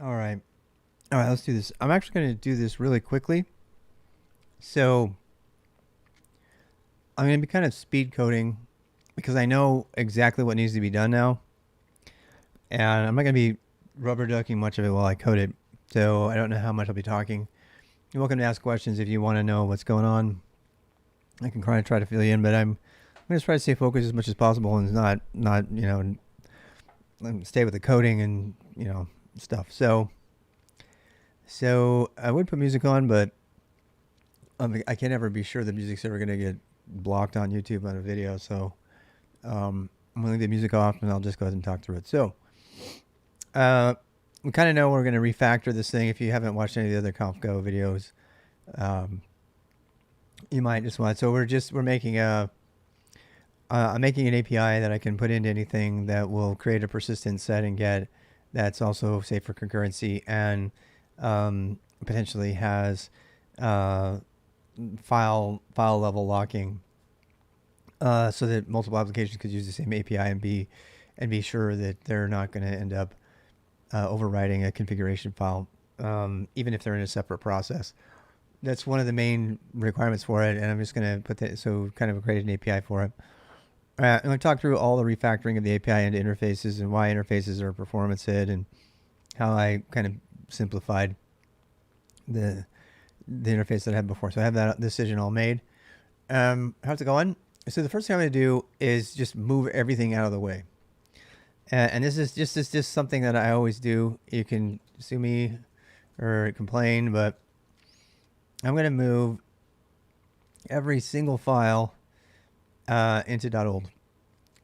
All right. All right, let's do this. I'm actually going to do this really quickly. So I'm going to be kind of speed coding because I know exactly what needs to be done now. And I'm not going to be rubber ducking much of it while I code it. So I don't know how much I'll be talking. You're welcome to ask questions if you want to know what's going on. I can try to fill you in, but I'm going to try to stay focused as much as possible and not stay with the coding and stuff. So I would put music on, but I can never be sure the music's ever going to get blocked on YouTube on a video. So I'm going to leave the music off and I'll just go ahead and talk through it. So we kind of know we're going to refactor this thing. If you haven't watched any of the other conf-go videos, you might just want. So we're making I'm making an API that I can put into anything that will create a persistent set and get that's also safe for concurrency and potentially has file level locking, so that multiple applications could use the same API and be sure that they're not going to end up overwriting a configuration file, even if they're in a separate process. That's one of the main requirements for it, and I'm just going to put that, so kind of create an API for it. I'm going to talk through all the refactoring of the API into interfaces and why interfaces are a performance hit and how I kind of simplified the interface that I had before. So I have that decision all made. How's it going? So the first thing I'm going to do is just move everything out of the way. And this is just something that I always do. You can sue me or complain, but I'm going to move every single file into .old,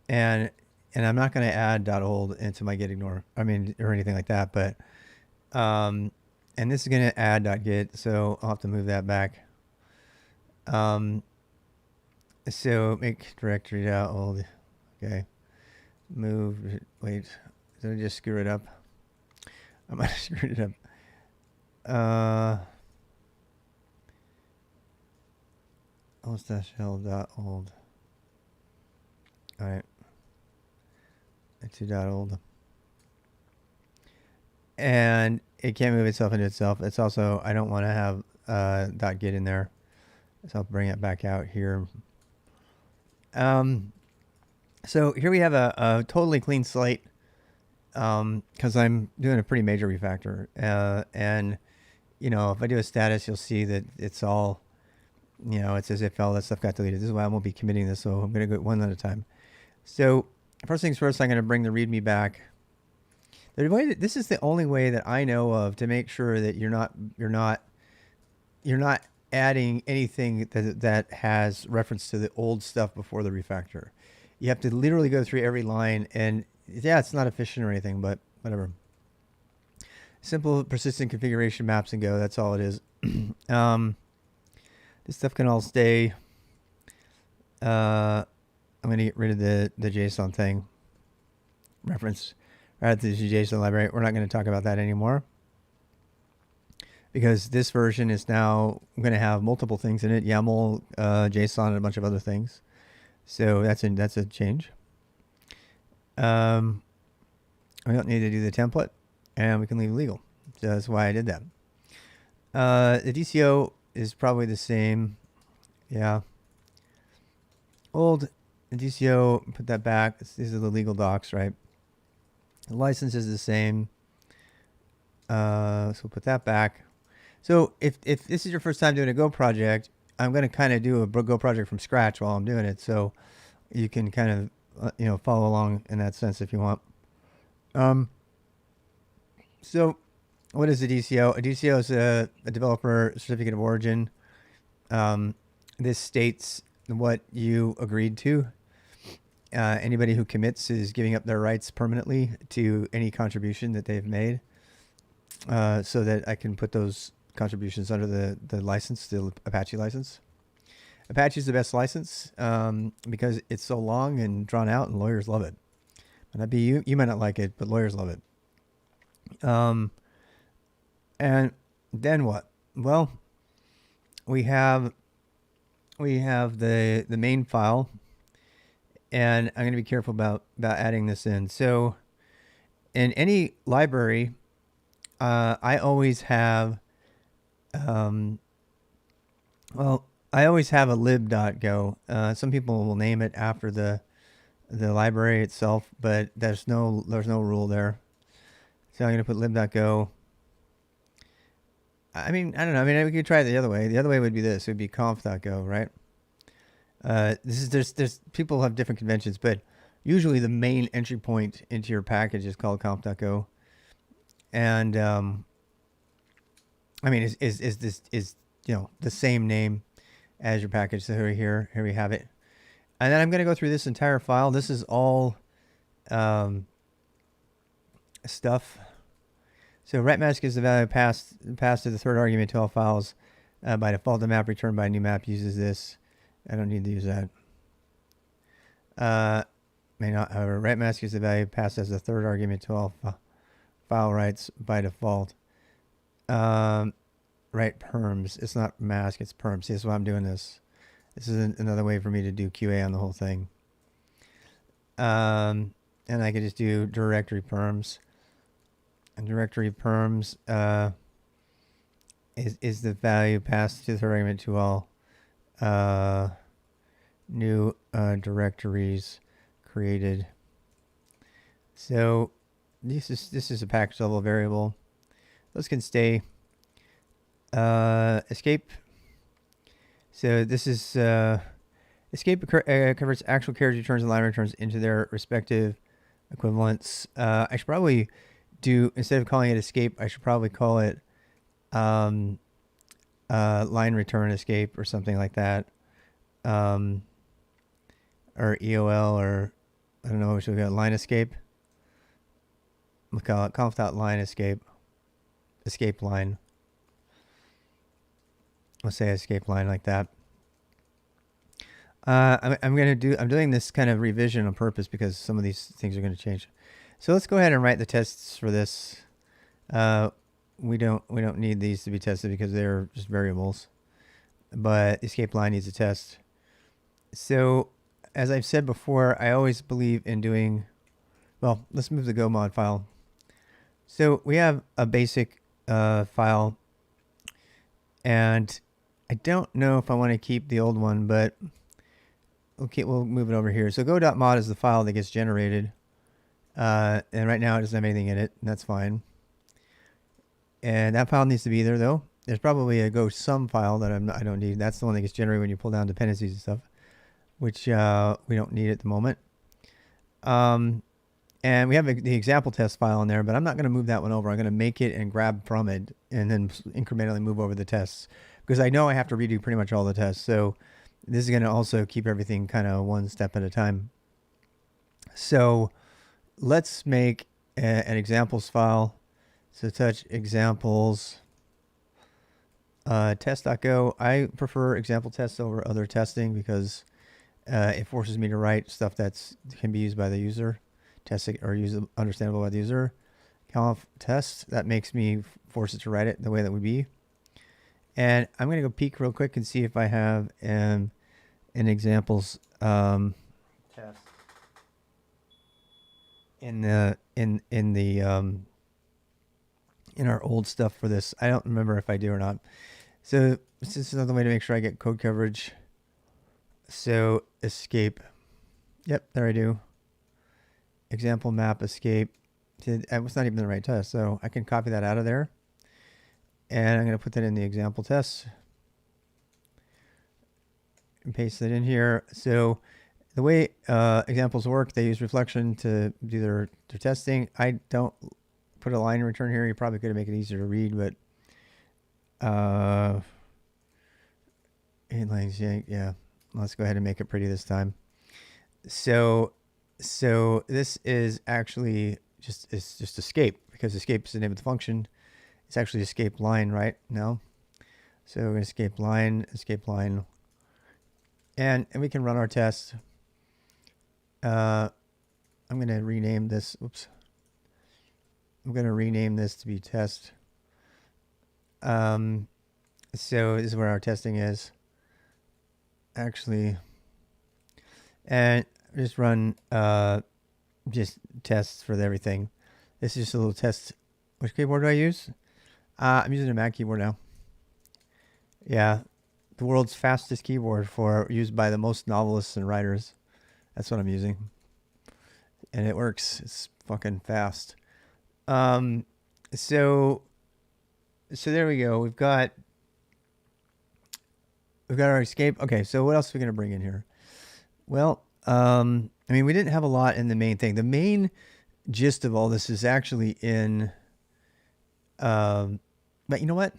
and I'm not going to add .old into my gitignore. Or anything like that. But and this is going to add .git, so I'll have to move that back. So make directory .old. Okay. Move. Wait. Did I just screw it up? I might have screwed it up. Host-shell.old. All right. To .old. And it can't move itself into itself. It's also, I don't want to have .git in there. So I'll bring it back out here. So here we have a totally clean slate, because I'm doing a pretty major refactor. And, if I do a status, you'll see that it's all, it says if all that stuff got deleted. This is why I won't be committing this, so I'm going to go one at a time. So first things first, I'm going to bring the README back. This is the only way that I know of to make sure that you're not adding anything that has reference to the old stuff before the refactor. You have to literally go through every line, and yeah, it's not efficient or anything, but whatever. Simple persistent configuration maps and go. That's all it is. This stuff can all stay. I'm going to get rid of the JSON thing. Reference right to the JSON library. We're not going to talk about that anymore, because this version is now going to have multiple things in it: YAML, JSON, and a bunch of other things. So that's a change. We don't need to do the template, and we can leave legal. So that's why I did that. The DCO is probably the same. Yeah. Old DCO, put that back. These are the legal docs, right? The license is the same. So put that back. So if this is your first time doing a Go project, I'm going to kind of do a Go project from scratch while I'm doing it. So you can kind of, follow along in that sense if you want. So what is a DCO? A DCO is a developer certificate of origin. This states what you agreed to. Anybody who commits is giving up their rights permanently to any contribution that they've made, so that I can put those contributions under the license, the Apache license. Apache is the best license because it's so long and drawn out, and lawyers love it. And that'd be you. You might not like it, but lawyers love it. And then what? Well, we have the main file, and I'm going to be careful about adding this in. So in any library, I always have, um, well, I always have a lib.go. Some people will name it after the library itself, but there's no rule there. So I'm gonna put lib.go. I mean, I don't know. I mean, we could try it the other way. The other way would be this. It would be conf.go, right? This is there's people have different conventions, but usually the main entry point into your package is called conf.go, and I mean, is this is the same name as your package. So here we have it, and then I'm going to go through this entire file. This is all stuff. So write-mask is the value passed to the third argument to all files. By default, the map returned by a new map uses this. I don't need to use that. May not, however, write-mask is the value passed as the third argument to all file writes by default. Write perms. It's not mask, it's perms. See, that's why I'm doing this. This is another way for me to do QA on the whole thing. And I could just do directory perms. And directory perms is the value passed to the third argument to all new directories created. So this is a package level variable. Those can stay. Escape. So this is escape converts actual character returns and line returns into their respective equivalents. I should probably do, instead of calling it escape, I should probably call it line return escape or something like that. Or EOL, or I don't know, should we got line escape? We'll call it conf.line escape. Escape line. Let's say escape line like that. I'm doing this kind of revision on purpose because some of these things are going to change. So let's go ahead and write the tests for this. We don't need these to be tested because they're just variables. But escape line needs a test. So as I've said before, I always believe in doing, well, let's move the Go mod file. So we have a basic file, and I don't know if I want to keep the old one, but we'll move it over here. So go.mod is the file that gets generated. And right now it doesn't have anything in it, and that's fine. And that file needs to be there though. There's probably a go sum file that I don't need. That's the one that gets generated when you pull down dependencies and stuff, which we don't need at the moment. And we have the example test file in there, but I'm not going to move that one over. I'm going to make it and grab from it and then incrementally move over the tests, because I know I have to redo pretty much all the tests. So this is going to also keep everything kind of one step at a time. So let's make an examples file. So touch examples, test.go. I prefer example tests over other testing because it forces me to write stuff that's can be used by the user, testing or understandable by the user. Conf test, that makes me force it to write it the way that would be. And I'm going to go peek real quick and see if I have an examples test in our old stuff for this. I don't remember if I do or not. So this is another way to make sure I get code coverage. So escape. Yep, there I do. Example map escape. It was not even the right test, so I can copy that out of there. And I'm going to put that in the example test. And paste it in here. So the way examples work, they use reflection to do their testing. I don't put a line return here. You probably could make it easier to read, but lines, yeah. Let's go ahead and make it pretty this time. So this is actually just escape, because escape is the name of the function. It's actually escape line right now. So we're going to escape line, and we can run our test. I'm going to rename this. Oops. I'm going to rename this to be test. So this is where our testing is. Actually, and just run just tests for everything. This is just a little test Which keyboard do I use? I'm using a Mac keyboard now. Yeah, the world's fastest keyboard for used by the most novelists and writers. That's what I'm using, and it works. It's fucking fast. Um, so there we go. We've got our escape. Okay, so what else are we gonna bring in here? Well, I mean, we didn't have a lot in the main thing. The main gist of all this is actually in. But you know what?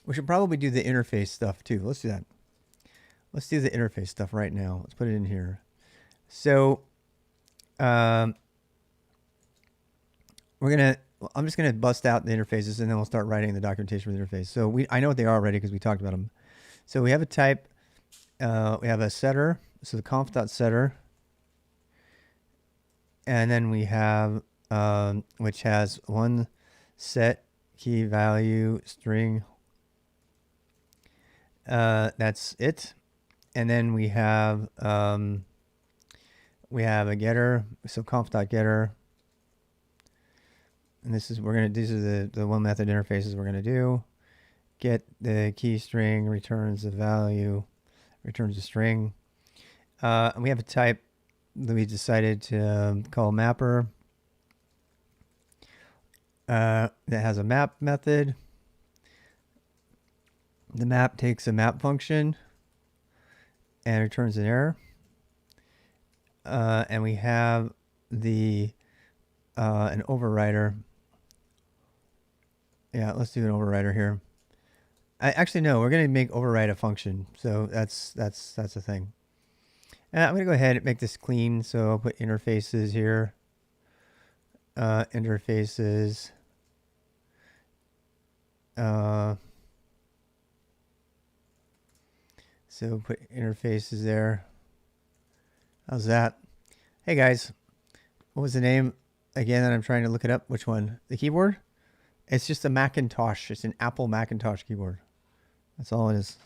We should probably do the interface stuff too. Let's do that. Let's do the interface stuff right now. Let's put it in here. So, I'm just gonna bust out the interfaces and then we'll start writing the documentation for the interface. So I know what they are already because we talked about them. So we have a type. We have a setter. So the conf.setter. And then we have, which has one set key value string. That's it. And then we have a getter. So conf.getter. And these are the one method interfaces we're gonna do. Get the key string, returns the value, returns the string. And we have a type that we decided to call mapper. That has a map method. The map takes a map function and returns an error. And we have an overrider. Yeah, let's do an overrider here. Actually, no, we're going to make override a function. So that's the thing. And I'm going to go ahead and make this clean. So I'll put interfaces here. Interfaces. So put interfaces there. How's that? Hey guys, what was the name again that I'm trying to look it up? Which one? The keyboard? It's just a Macintosh. It's an Apple Macintosh keyboard. That's all it is.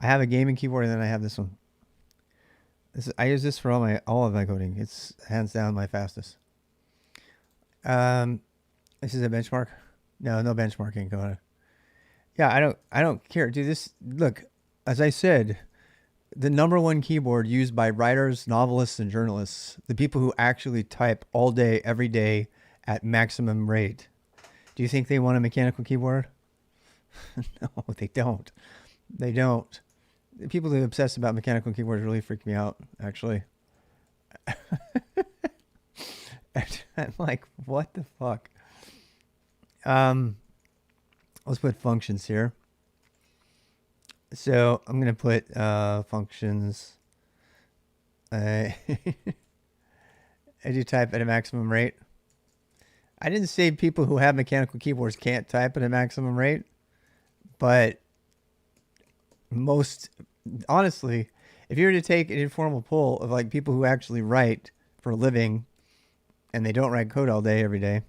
I have a gaming keyboard and then I have this one. I use this for all of my coding. It's hands down my fastest. This is a benchmark. No benchmarking going on. Yeah, I don't care. Dude, look, as I said, the #1 keyboard used by writers, novelists, and journalists, the people who actually type all day, every day at maximum rate. Do you think they want a mechanical keyboard? No, they don't. They don't. The people who obsess about mechanical keyboards really freak me out, actually. I'm like, what the fuck? Let's put functions here. So I'm going to put functions. I do type at a maximum rate. I didn't say people who have mechanical keyboards can't type at a maximum rate, but honestly, if you were to take an informal poll of like people who actually write for a living and they don't write code all day, every day,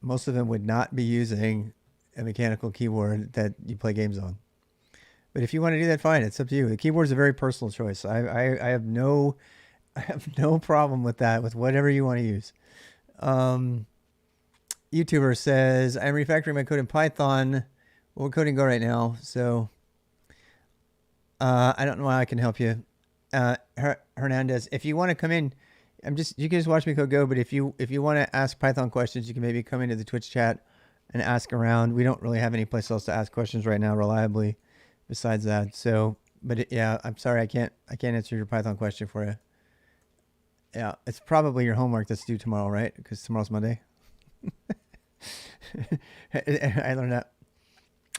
most of them would not be using a mechanical keyboard that you play games on. But if you want to do that, fine. It's up to you. The keyboard is a very personal choice. I have no problem with that, with whatever you want to use. YouTuber says, I'm refactoring my code in Python. Well, we're coding Go right now, so I don't know how I can help you. Hernandez, if you want to come in, you can just watch me code Go, but if you want to ask Python questions, you can maybe come into the Twitch chat and ask around. We don't really have any place else to ask questions right now reliably besides that. So, but yeah, I'm sorry, I can't answer your Python question for you. Yeah, it's probably your homework that's due tomorrow, right? Because tomorrow's Monday. I learned that.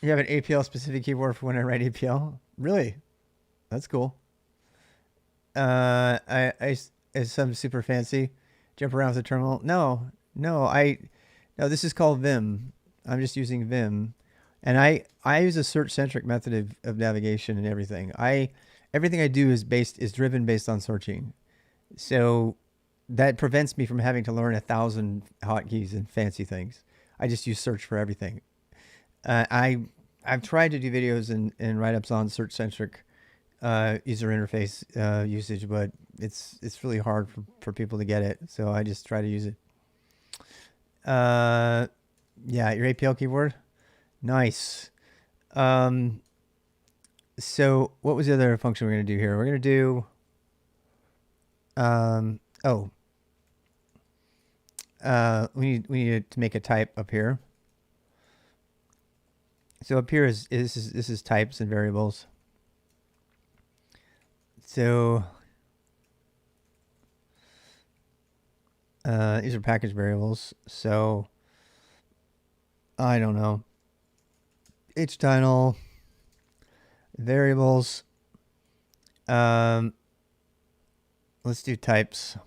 You have an APL specific keyboard for when I write APL? Really? That's cool. Is some super fancy jump around with the terminal? No, this is called Vim. I'm just using Vim. And I use a search-centric method of navigation and everything. Everything I do is driven based on searching. So that prevents me from having to learn 1,000 hotkeys and fancy things. I just use search for everything. I've tried to do videos and write-ups on search-centric user interface usage, but it's really hard for people to get it. So I just try to use it. Yeah, your APL keyboard. Nice. So what was the other function we're going to do here? We're going to do, oh, we need to make a type up here. So up here this is types and variables. So these are package variables. So I don't know. Title variables. Let's do types.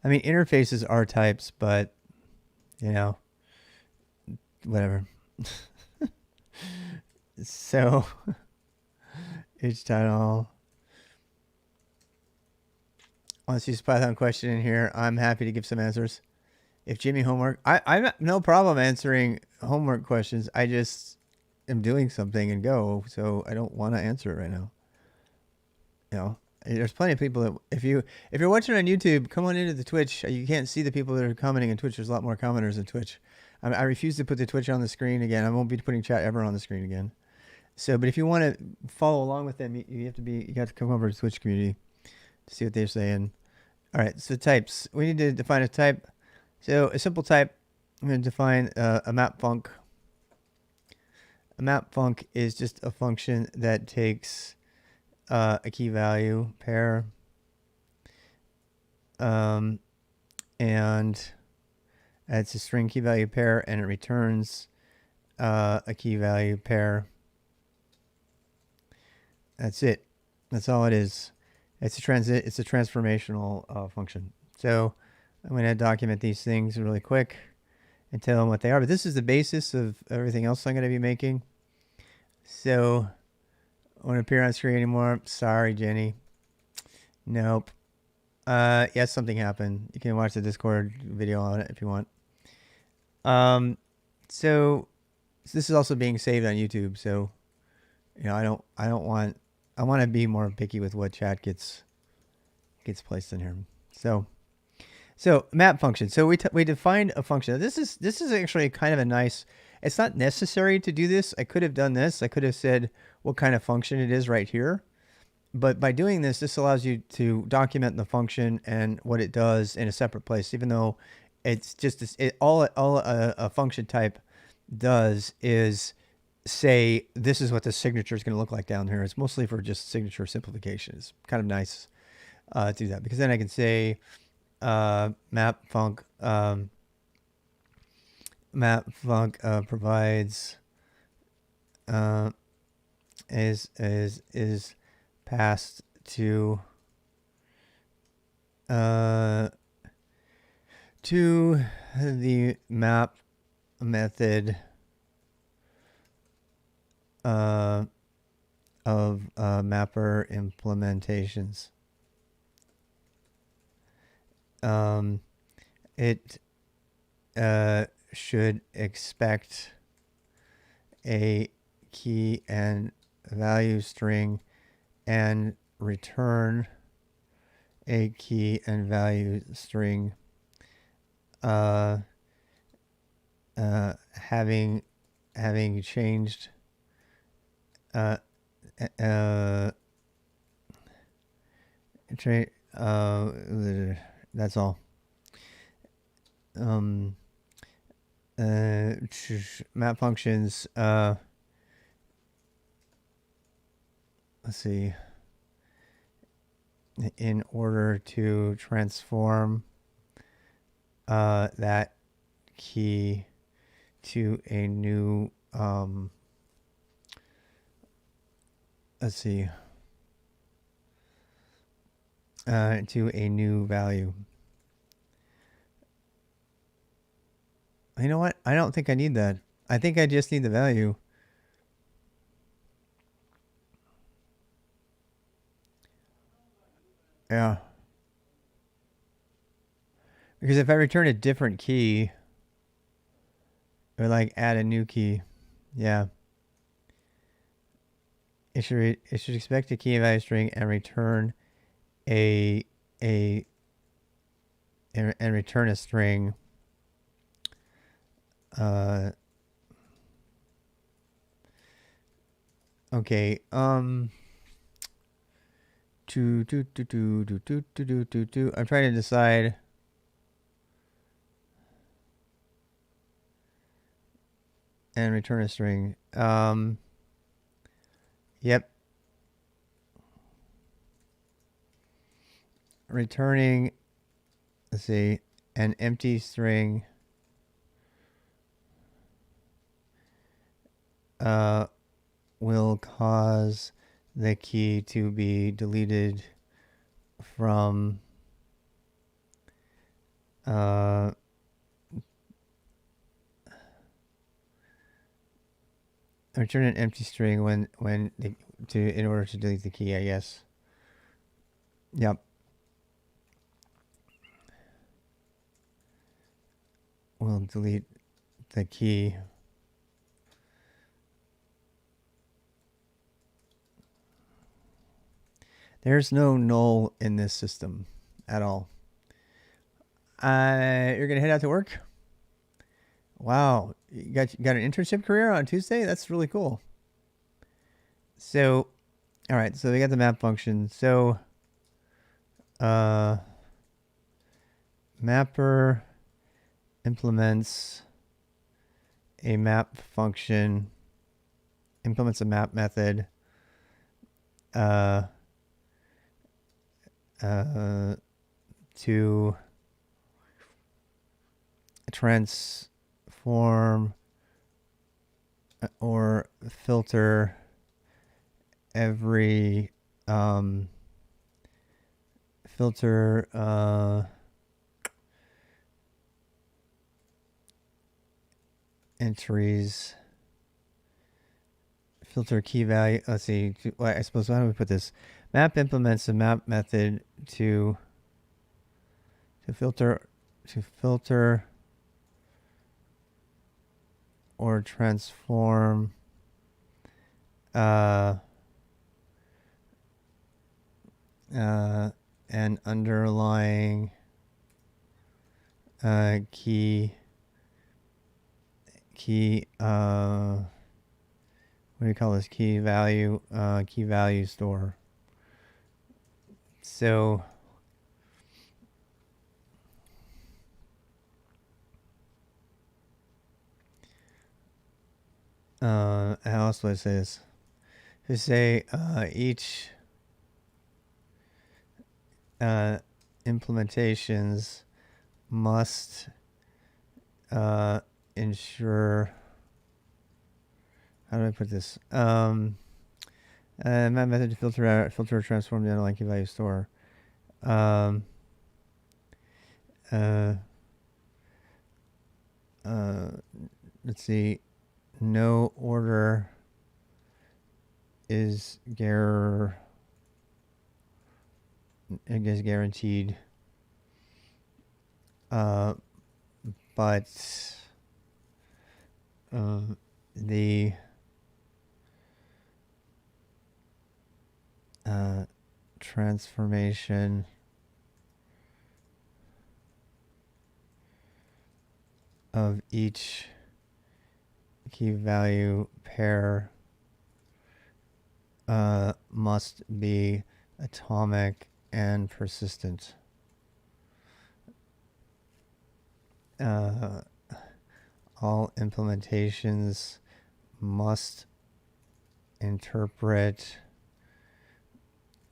I mean, interfaces are types, but you know, whatever. So title. Let's use Python question in here. I'm happy to give some answers. If Jimmy homework, I have no problem answering homework questions. I just am doing something in Go, so I don't want to answer it right now. You know, there's plenty of people that if you're watching on YouTube, come on into the Twitch. You can't see the people that are commenting in Twitch. There's a lot more commenters in Twitch. I refuse to put the Twitch on the screen again. I won't be putting chat ever on the screen again. So, but if you want to follow along with them, you have to come over to the Twitch community to see what they're saying. All right, so types. We need to define a type. So a simple type, I'm going to define a map func. A map func is just a function that takes a key value pair, and it's a string key value pair, and it returns a key value pair. That's it. That's all it is. It's a transformational function. So I'm going to document these things really quick and tell them what they are. But this is the basis of everything else I'm going to be making. So I won't appear on screen anymore. Sorry, Jenny. Nope. Yes, something happened. You can watch the Discord video on it if you want. So this is also being saved on YouTube. So, you know, I want to be more picky with what chat gets placed in here. So map function. So we defined a function. This is actually kind of a nice. It's not necessary to do this. I could have done this. I could have said what kind of function it is right here. But by doing this, this allows you to document the function and what it does in a separate place, even though it's just all a function type does is say this is what the signature is going to look like down here. It's mostly for just signature simplification. It's kind of nice to do that, because then I can say map func provides is passed to the map method of mapper implementations. It should expect a key and value string and return a key and value string having changed that's all. Map functions, let's see, in order to transform that key to a new let's see, to a new value. You know what? I don't think I need that. I think I just need the value. Yeah. Because if I return a different key, or like add a new key, yeah. It should expect a key and value string and return and return a string Okay. I'm trying to decide. And return a string. Yep. Returning, let's see, an empty string will cause the key to be deleted from return an empty string in order to delete the key, I guess. Yep. We'll delete the key. There's no null in this system at all. You're gonna head out to work? Wow, you got an internship career on Tuesday? That's really cool. So, all right, so we got the map function. So, mapper implements a map function, implements a map method, to transform or filter every entries, filter key value. Let's see. I suppose, how do we put this? Map implements a map method to filter or transform an underlying key what do you call this? Key value store. So how else do I say this? To say each implementations must ensure, how do I put this? Map method to filter or transform the underlying key value store. Let's see. No order is guaranteed. But the transformation of each key value pair must be atomic and persistent. All implementations must interpret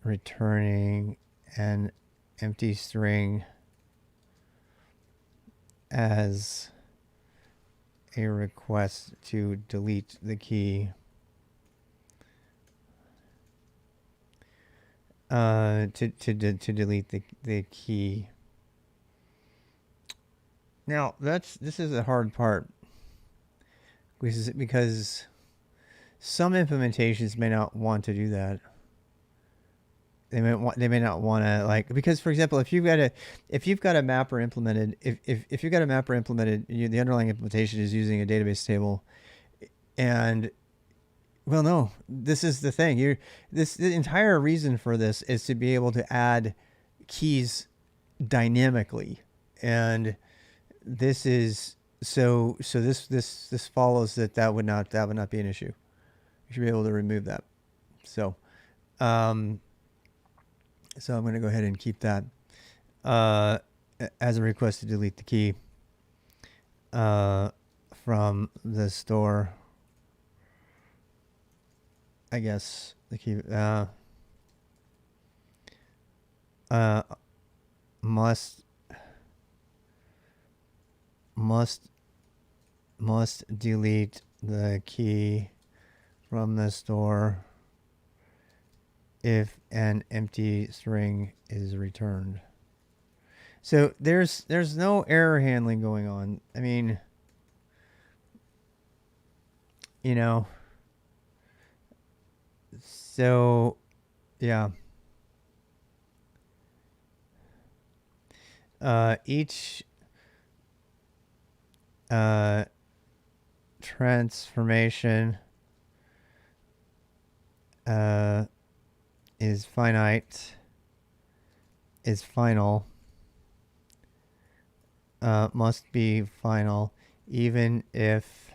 returning an empty string as a request to delete the key. To delete the key. Now this is a hard part, because some implementations may not want to do that. They may not want to, like, because, for example, if you've got a mapper implemented, if you've got a mapper implemented, the underlying implementation is using a database table, and, well, no, this is the thing. The entire reason for this is to be able to add keys dynamically, and this is this follows that would not be an issue. You should be able to remove that. So um, so I'm going to go ahead and keep that as a request to delete the key from the store. I guess the key uh, must delete the key from the store if an empty string is returned. So there's no error handling going on. I mean, you know, so yeah. Each transformation is finite, is final, must be final, even if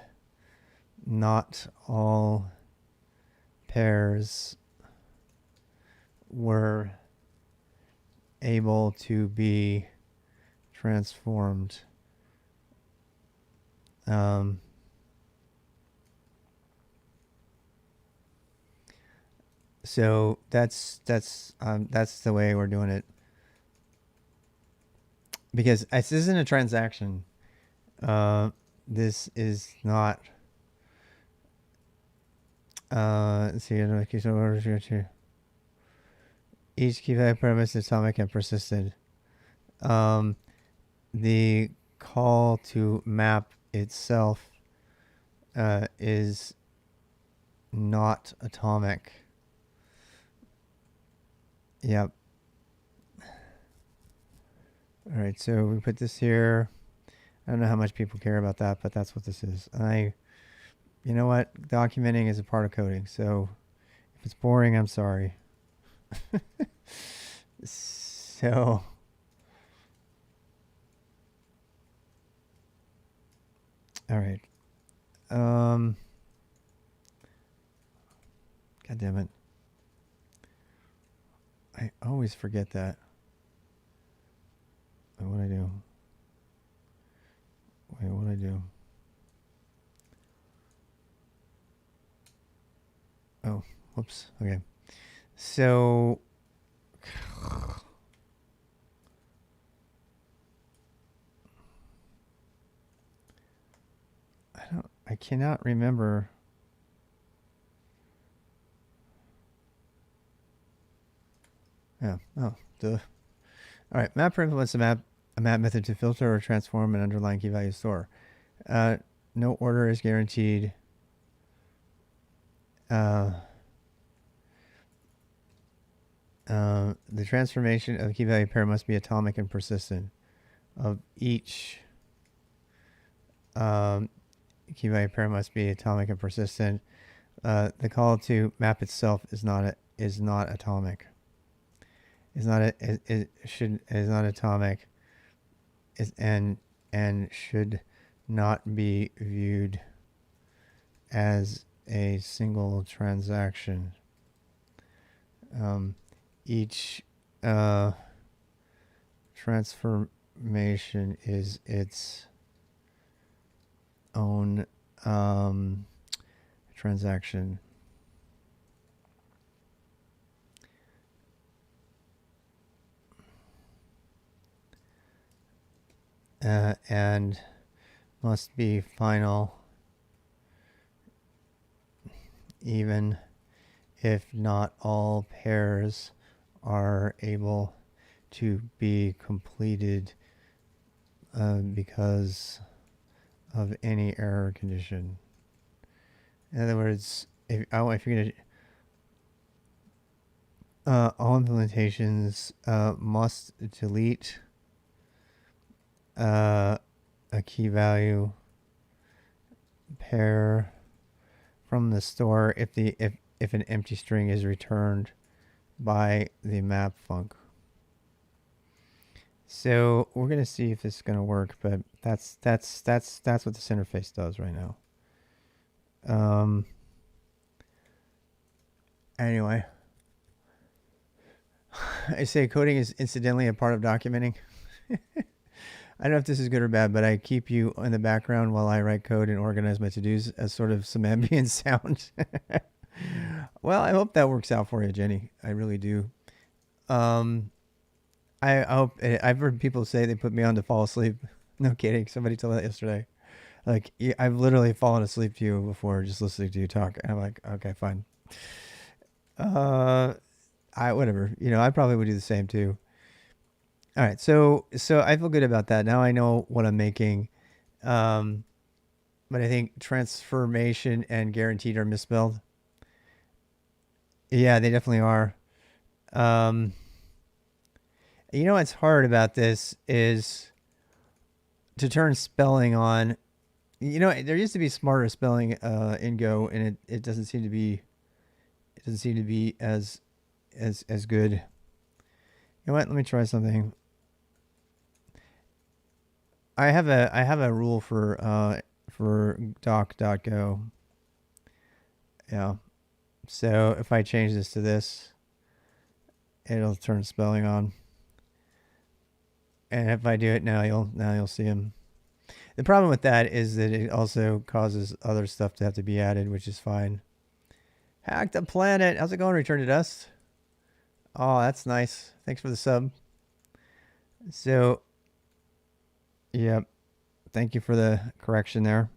not all pairs were able to be transformed. So that's the way we're doing it, because this isn't a transaction. This is not. Let's see. Each key value premise is atomic and persistent. The call to map itself is not atomic. Yep. All right, so we put this here. I don't know how much people care about that, but that's what this is. And you know what? Documenting is a part of coding. So if it's boring, I'm sorry. So all right. God damn it. I always forget that. What do I do? Wait, what do I do? Oh, whoops. Okay. So I cannot remember. Yeah. Oh, duh. All right. Mapper implements a map method to filter or transform an underlying key value store. No order is guaranteed. The transformation of the key value pair must be atomic and persistent. Of each key value pair must be atomic and persistent. The call to map itself is not atomic. Is not atomic. And should not be viewed as a single transaction. Each transformation is its own transaction. And must be final, even if not all pairs are able to be completed because of any error condition. In other words, if you're going to all implementations must delete a key value pair from the store if an empty string is returned by the map func. So we're gonna see if this is gonna work, but that's what this interface does right now. Anyway, I say coding is incidentally a part of documenting. I don't know if this is good or bad, but I keep you in the background while I write code and organize my to-dos as sort of some ambient sound. Well, I hope that works out for you, Jenny. I really do. I hope. I've heard people say they put me on to fall asleep. No kidding. Somebody told me that yesterday. Like, I've literally fallen asleep to you before just listening to you talk. And I'm like, okay, fine. Whatever. I probably would do the same too. All right. So I feel good about that. Now I know what I'm making. But I think transformation and guaranteed are misspelled. Yeah, they definitely are. Um, what's hard about this is to turn spelling on. There used to be smarter spelling in Go, and it doesn't seem to be. It doesn't seem to be as good. You know what? Let me try something. I have a rule for doc.go. Yeah. So if I change this to this, it'll turn spelling on. And if I do it now, you'll see them. The problem with that is that it also causes other stuff to have to be added, which is fine. Hack the planet. How's it going? Return to dust. Oh, that's nice. Thanks for the sub. So, yep. Thank you for the correction there.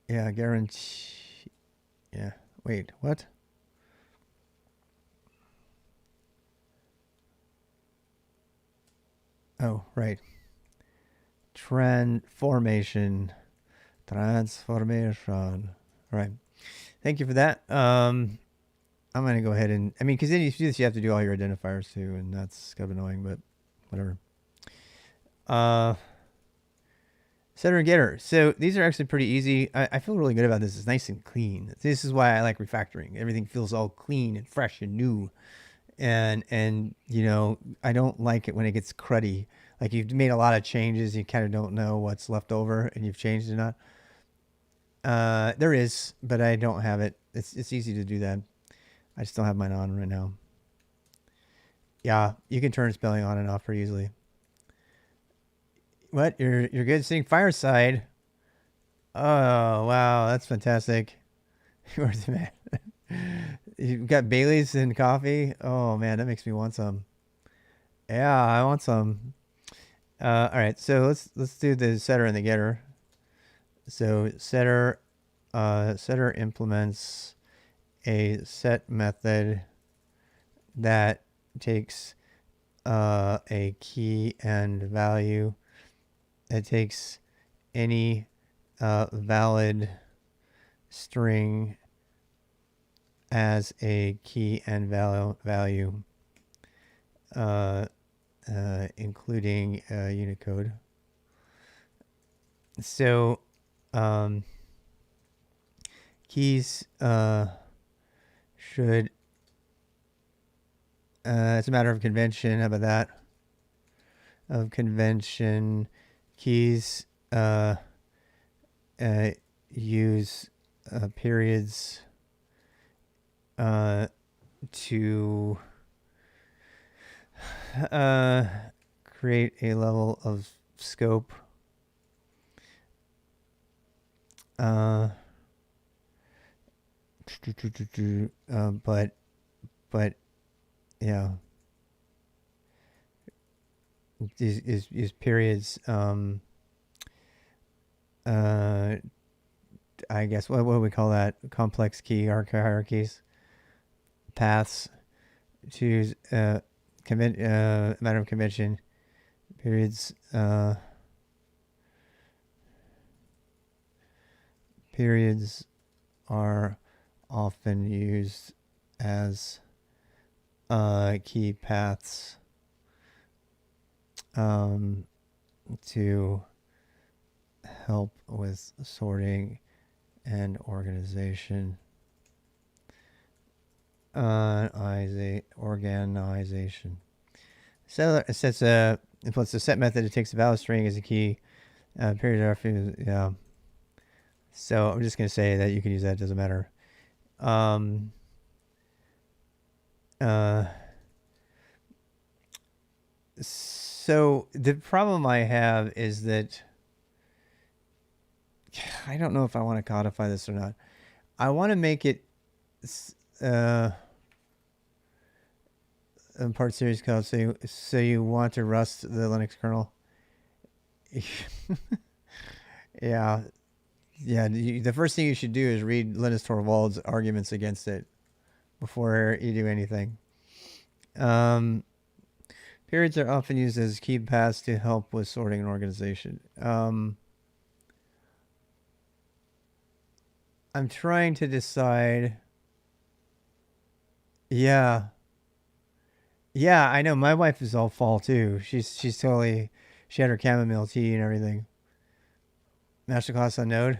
Guarantee. Yeah. Wait, what? Oh, right. Transformation. Right. Thank you for that. I'm going to go ahead and, because then you do this, you have to do all your identifiers too, and that's kind of annoying, but whatever. Setter and getter. So these are actually pretty easy. I feel really good about this. It's nice and clean. This is why I like refactoring. Everything feels all clean and fresh and new. And I don't like it when it gets cruddy. Like you've made a lot of changes, you kind of don't know what's left over, and you've changed or not. There is, but I don't have it. It's easy to do that. I just don't have mine on right now. Yeah, you can turn spelling on and off pretty easily. What? You're good seeing Fireside? Oh wow, that's fantastic. Where's the man? You've got Bailey's and coffee. Oh man, that makes me want some. Yeah, I want some. All right, so let's do the setter and the getter. So setter implements a set method that takes a key and value. It takes any valid string as a key and value, including Unicode. So keys should, it's a matter of convention. How about that? Of convention, keys use periods to create a level of scope. But yeah, is periods. I guess what do we call that? Complex key hierarchies, paths. Choose matter of convention. Periods. Periods are often used as key paths to help with sorting and organization. organization. So it says implements the set method. It takes a valid string as a key. Period after, yeah. So I'm just gonna say that you can use that. It doesn't matter. So the problem I have is that I don't know if I want to codify this or not. I want to make it part series code. So you want to rust the Linux kernel? Yeah. The first thing you should do is read Linus Torvalds' arguments against it before you do anything. Periods are often used as key paths to help with sorting and organization. I'm trying to decide. Yeah, I know. My wife is all fall too. She's totally. She had her chamomile tea and everything. Master class on Node.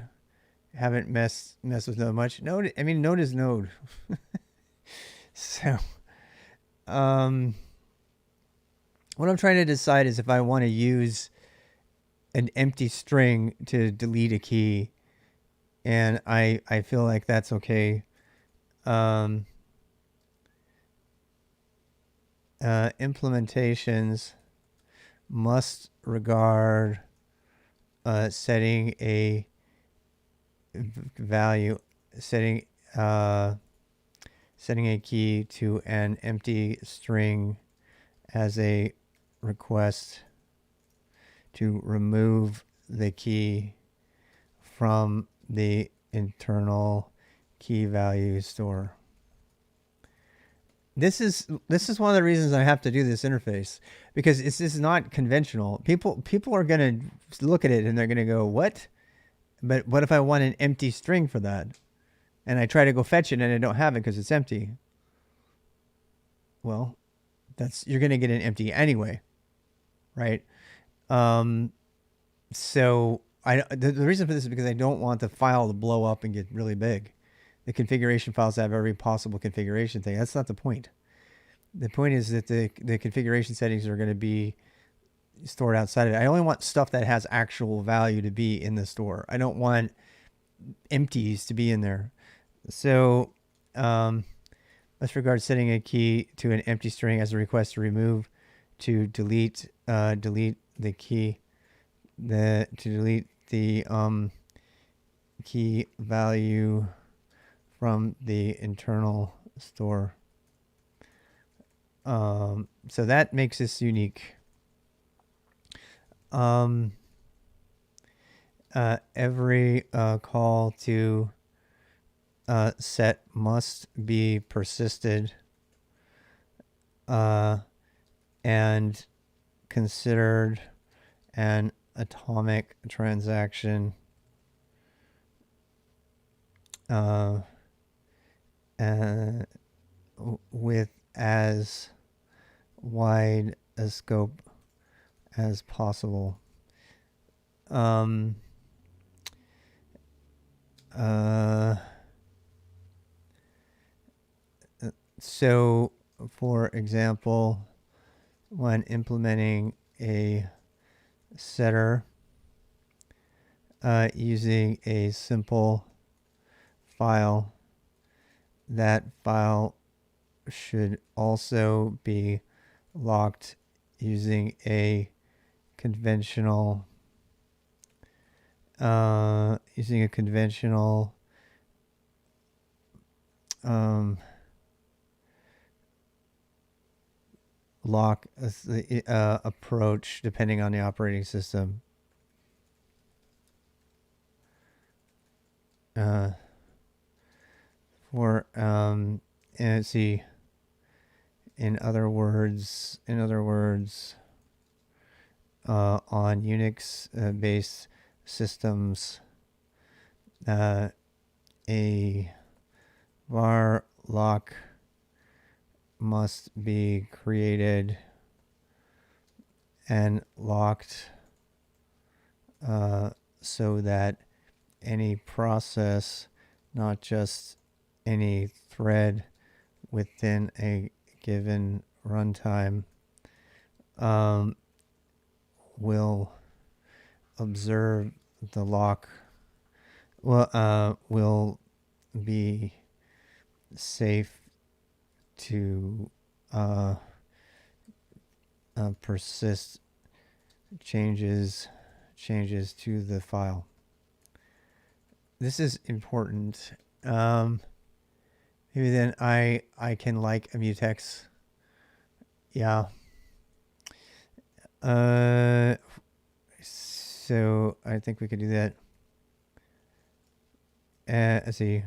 Haven't messed with Node much. Node. I mean, Node is Node. So, what I'm trying to decide is if I want to use an empty string to delete a key, and I feel like that's okay. Implementations must regard setting a value, setting a key to an empty string as a request to remove the key from the internal key value store. This is one of the reasons I have to do this interface, because this is not conventional. People are going to look at it and they're going to go, what? But what if I want an empty string for that? And I try to go fetch it and I don't have it because it's empty. Well, you're going to get an empty anyway, right? So the reason for this is because I don't want the file to blow up and get really big. The configuration files have every possible configuration thing. That's not the point. The point is that the configuration settings are going to be stored outside of it. I only want stuff that has actual value to be in the store. I don't want empties to be in there. So let's regard setting a key to an empty string as a request to remove, to delete the key, to delete the key value from the internal store. So that makes this unique. Every call to set must be persisted and considered an atomic transaction with as wide a scope as possible. So, for example, when implementing a setter using a simple file, that file should also be locked using a conventional lock approach depending on the operating system. And let's see. In other words, on Unix based systems, a var lock must be created and locked so that any process, not just any thread, within a given runtime will observe the lock. Will be safe to persist changes to the file. This is important. Maybe then I can like a mutex. Yeah. So I think we could do that. Let's see.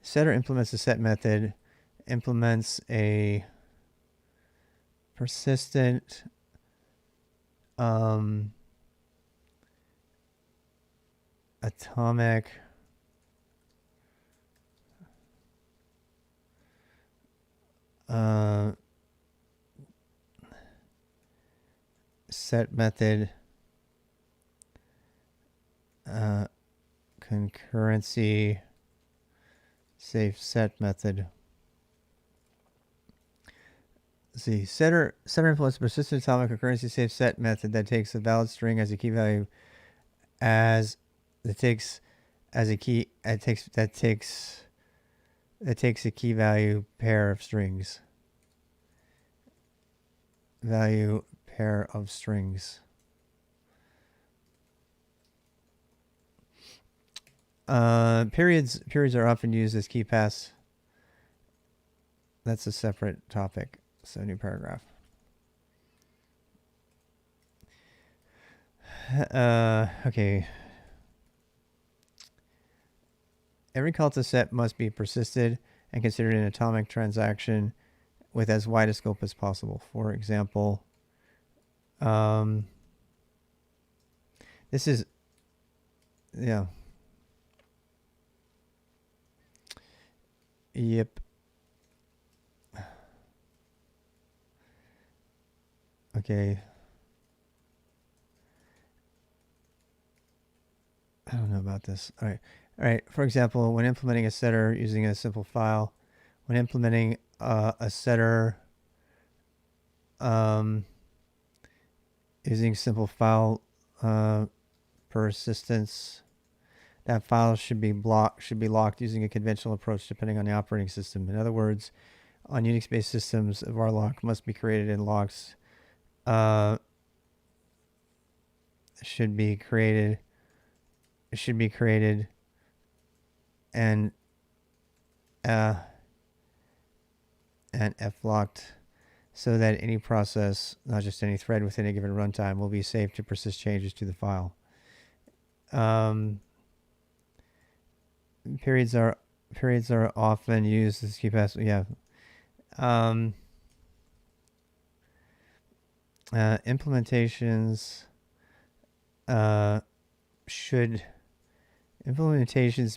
Setter implements a set method, implements a persistent atomic set method concurrency safe set method. Let's see, setter implements a persistent atomic concurrency safe set method that takes a valid string as a key value that takes a key value pair of strings. Value pair of strings. Periods are often used as key paths. That's a separate topic. So new paragraph. Okay. Every call to set must be persisted and considered an atomic transaction with as wide a scope as possible. For example, this is, yeah. Yep. Okay. I don't know about this. All right. For example, when implementing a setter using a simple file, when implementing a setter using simple file persistence, that file should be locked using a conventional approach depending on the operating system. In other words, on Unix-based systems, a var lock must be created and locks should be created and f-locked so that any process, not just any thread within a given runtime, will be safe to persist changes to the file. Periods are often used as key paths. Yeah. Implementations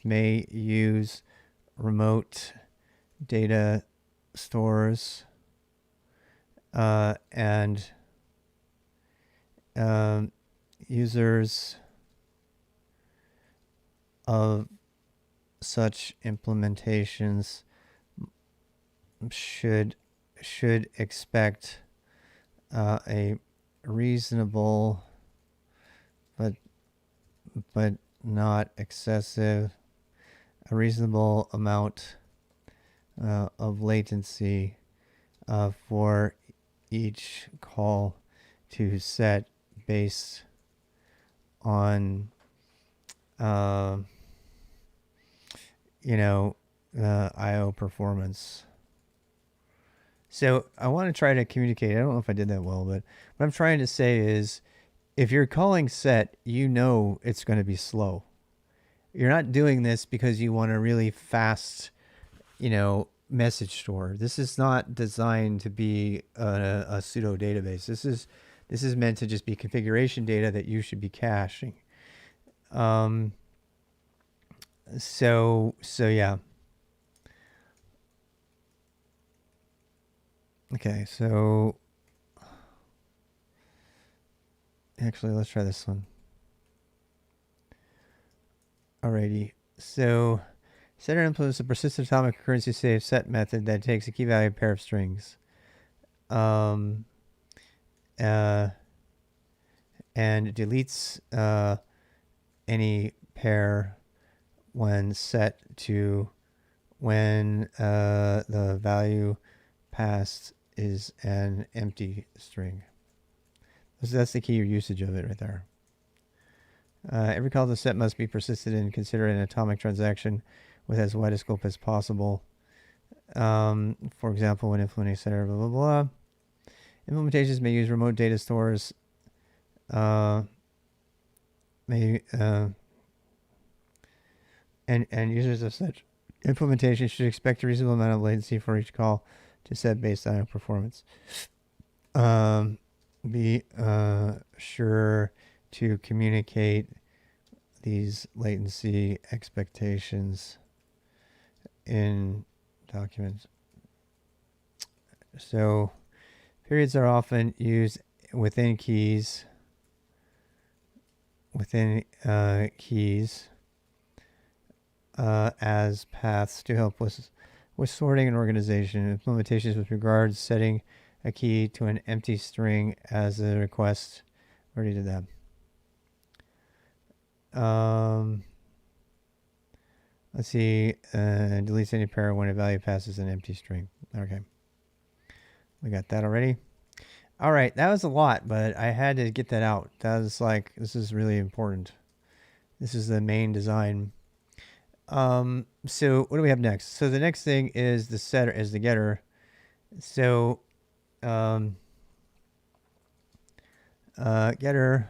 may use remote data stores and users of such implementations should expect a reasonable but not excessive, a reasonable amount of latency for each call to set based on IO performance. So I want to try to communicate. I don't know if I did that well, but what I'm trying to say is if you're calling set, it's going to be slow. You're not doing this because you want a really fast, message store. This is not designed to be a pseudo database. This is meant to just be configuration data that you should be caching. So yeah. Okay, so actually let's try this one. Alrighty. So setter implements a persistent atomic concurrency save set method that takes a key value pair of strings. And deletes any pair when set to when the value passed is an empty string. So that's the key usage of it right there. Every call to the set must be persisted and consider an atomic transaction with as wide a scope as possible. For example, when implementing setter, blah, blah, blah. Implementations may use remote data stores. And users of such implementation should expect a reasonable amount of latency for each call to set based on performance. Be sure to communicate these latency expectations in documents. So periods are often used within keys. As paths to help with sorting and organization. Implementations with regards setting a key to an empty string as a request. Already did that. Let's see. Deletes any pair when a value passes an empty string. Okay. We got that already. All right. That was a lot, but I had to get that out. That was like, this is really important. This is the main design. So what do we have next? So the next thing is the setter, is the getter. So, getter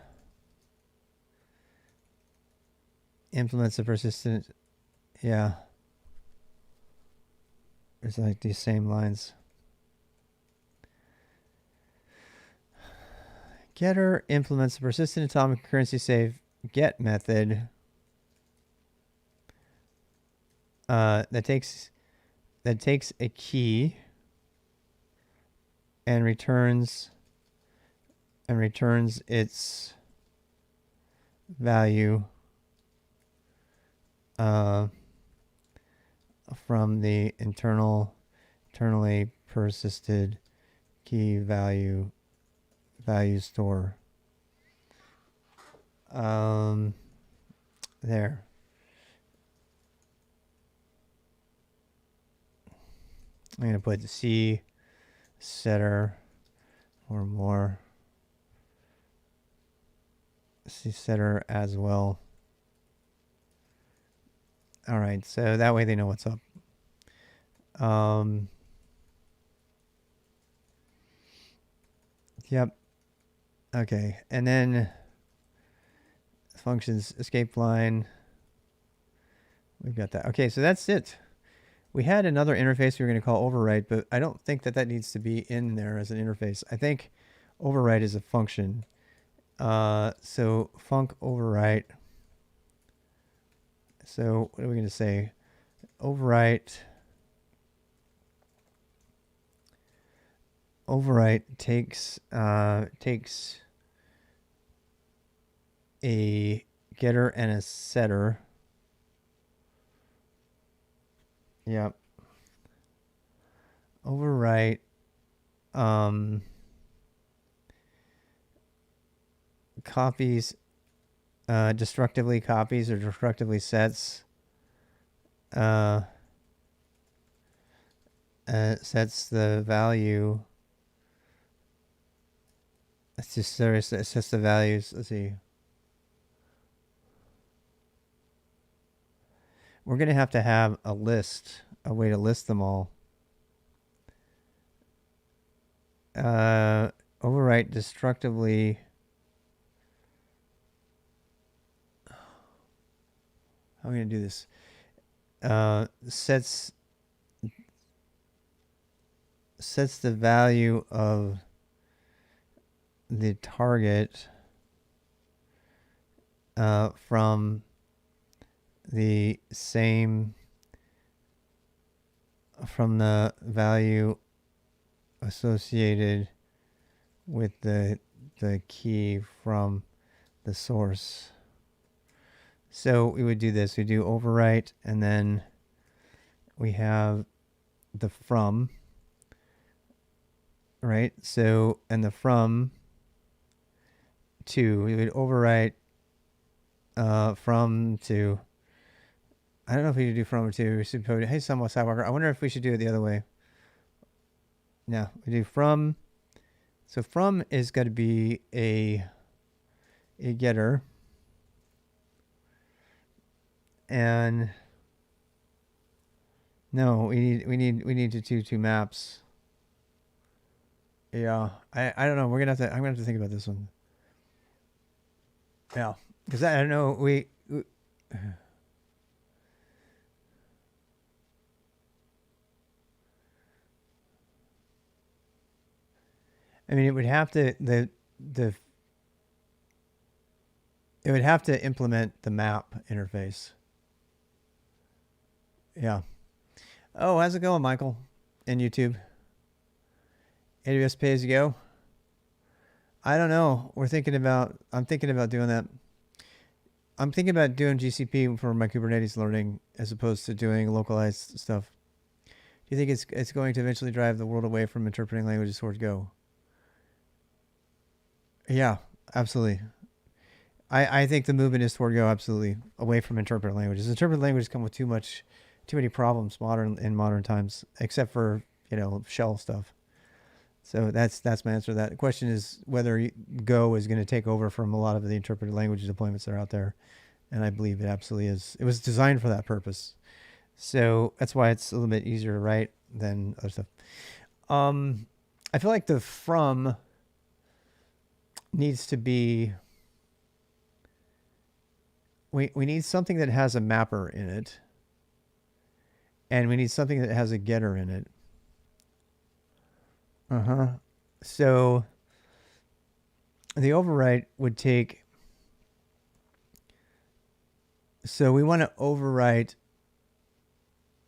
implements a persistent, yeah. It's like these same lines. Getter implements a persistent atomic concurrency save get method that takes a key and returns its value from the internally persisted key value store. There. I'm going to put the C setter or more. C setter as well. All right, so that way they know what's up. Yep. Okay, and then functions escape line. We've got that. Okay, so that's it. We had another interface we were going to call overwrite, but I don't think that needs to be in there as an interface. I think overwrite is a function. So func overwrite. So what are we going to say? Overwrite takes a getter and a setter. Yep. Overwrite copies, destructively copies or destructively sets sets the value. It's just it sets the values. Let's see. We're going to have a list, a way to list them all. Overwrite destructively. How are we going to do this? Sets the value of the target from the value associated with the key from the source. So we would do this. We do overwrite, and then we have the from, right? So, and the from to, we would overwrite from to, I don't know if we should do from or to. We should put, hey, somewhat sidewalker. I wonder if we should do it the other way. No, we do from. So from is going to be a getter. And no, we need to do two maps. Yeah, I don't know. I'm gonna have to think about this one. Yeah, because I don't know. I mean, it would have to it would have to implement the map interface. Yeah. Oh, how's it going, Michael? In YouTube. AWS pay as you go. I don't know. I'm thinking about doing that. I'm thinking about doing GCP for my Kubernetes learning as opposed to doing localized stuff. Do you think it's going to eventually drive the world away from interpreting languages towards Go? Yeah, absolutely. I think the movement is toward Go, absolutely, away from interpreted languages. Interpreted languages come with too many problems in modern times, except for shell stuff. So that's my answer to that. The question is whether Go is going to take over from a lot of the interpreted language deployments that are out there, and I believe it absolutely is. It was designed for that purpose, so that's why it's a little bit easier to write than other stuff. I feel like the from needs to be. We need something that has a mapper in it, and we need something that has a getter in it. So the overwrite would take. So we want to overwrite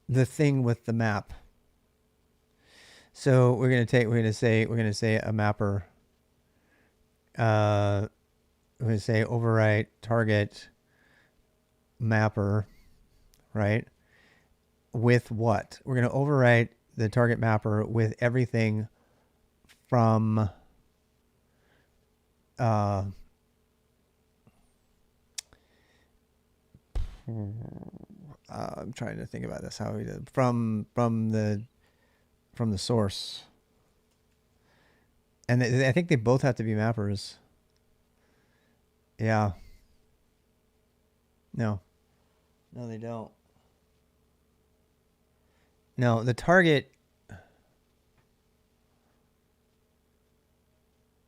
the thing with the map. So we're going to say a mapper. We're going to say overwrite target mapper, right? With what? We're going to overwrite the target mapper with everything from I'm trying to think about this. How we did from the source, and I think they both have to be mappers. Yeah. No, they don't. No, the target.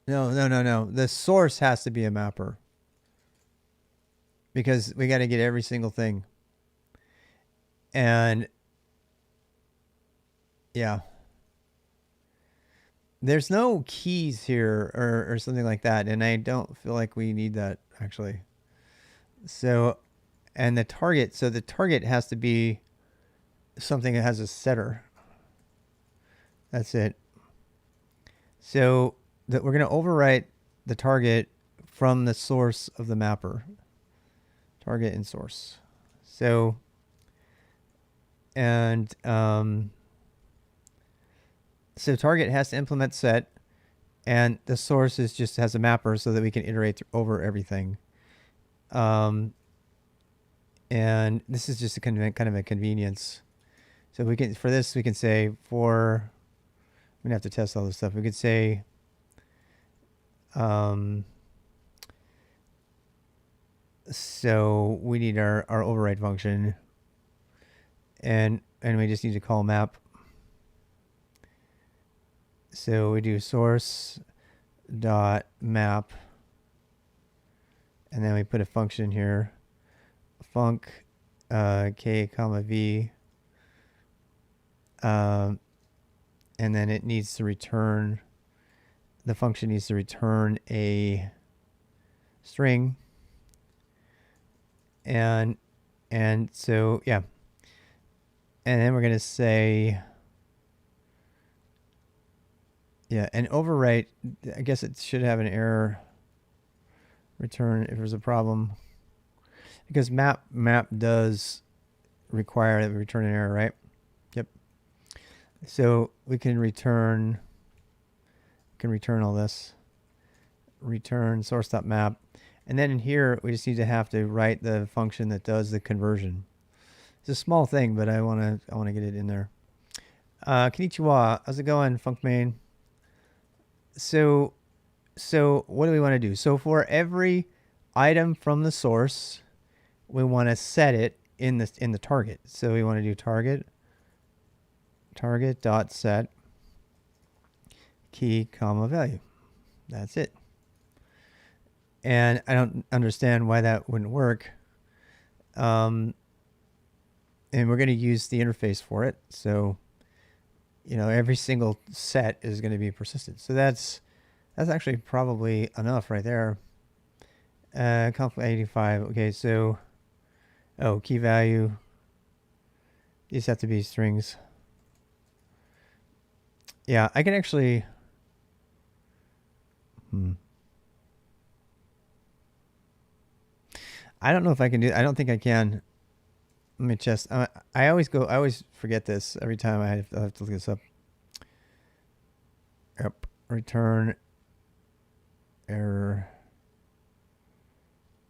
No. The source has to be a mapper because we got to get every single thing. And yeah, there's no keys here or something like that, and I don't feel like we need that actually. So, and the target. So the target has to be something that has a setter. That's it. So that we're going to overwrite the target from the source of the mapper. Target and source. So, and so target has to implement set, and the source just has a mapper so that we can iterate over everything. And this is just a kind of a convenience. So we can, for this, we can say I'm gonna have to test all this stuff. We could say, so we need our override function, and we just need to call map. So we do source dot map, and then we put a function here, func k comma v, and then it needs to return. The function needs to return a string, and so yeah, and then we're gonna say. Yeah, and overwrite, I guess it should have an error return if there's a problem. because map does require that we return an error, right? Yep. So we can return all this. Return source.map. And then in here, we just need to have to write the function that does the conversion. It's a small thing, but I want to get it in there. Konnichiwa, how's it going, funcmain? So what do we want to do? So for every item from the source, we want to set it in the target. So we want to do target dot set key comma value. That's it. And I don't understand why that wouldn't work. And we're going to use the interface for it. So, every single set is going to be persistent. So that's actually probably enough right there. Conf-85. Okay, so, key value. These have to be strings. Yeah, I can actually. I don't know if I can do. I don't think I can. Let me just. I always forget this every time I have to look this up. Yep. Return error.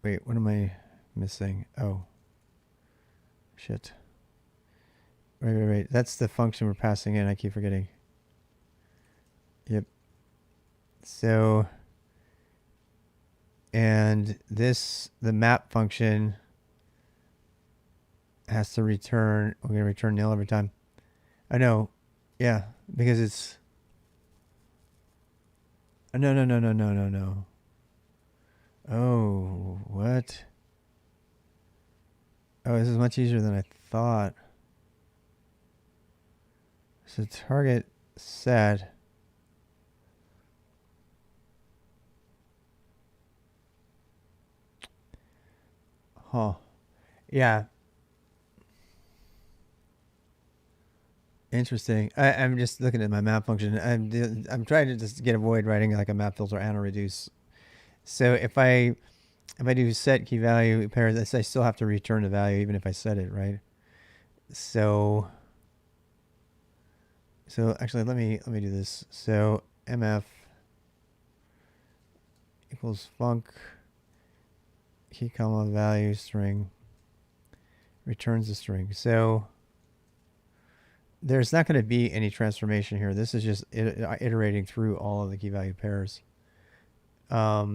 Wait, what am I missing? Oh. Shit. Wait. That's the function we're passing in. I keep forgetting. Yep. So. And the map function has to return. We're going to return nil every time. I know. Yeah, because it's. No. Oh, what? Oh, this is much easier than I thought. So target set. Huh. Yeah. Interesting. I'm just looking at my map function. I'm trying to just avoid writing like a map filter and a reduce. So if I do set key value pairs, I still have to return the value even if I set it, right? So actually let me do this. So mf equals func key comma value string returns the string. So there's not going to be any transformation here. This is just iterating through all of the key value pairs. Yeah,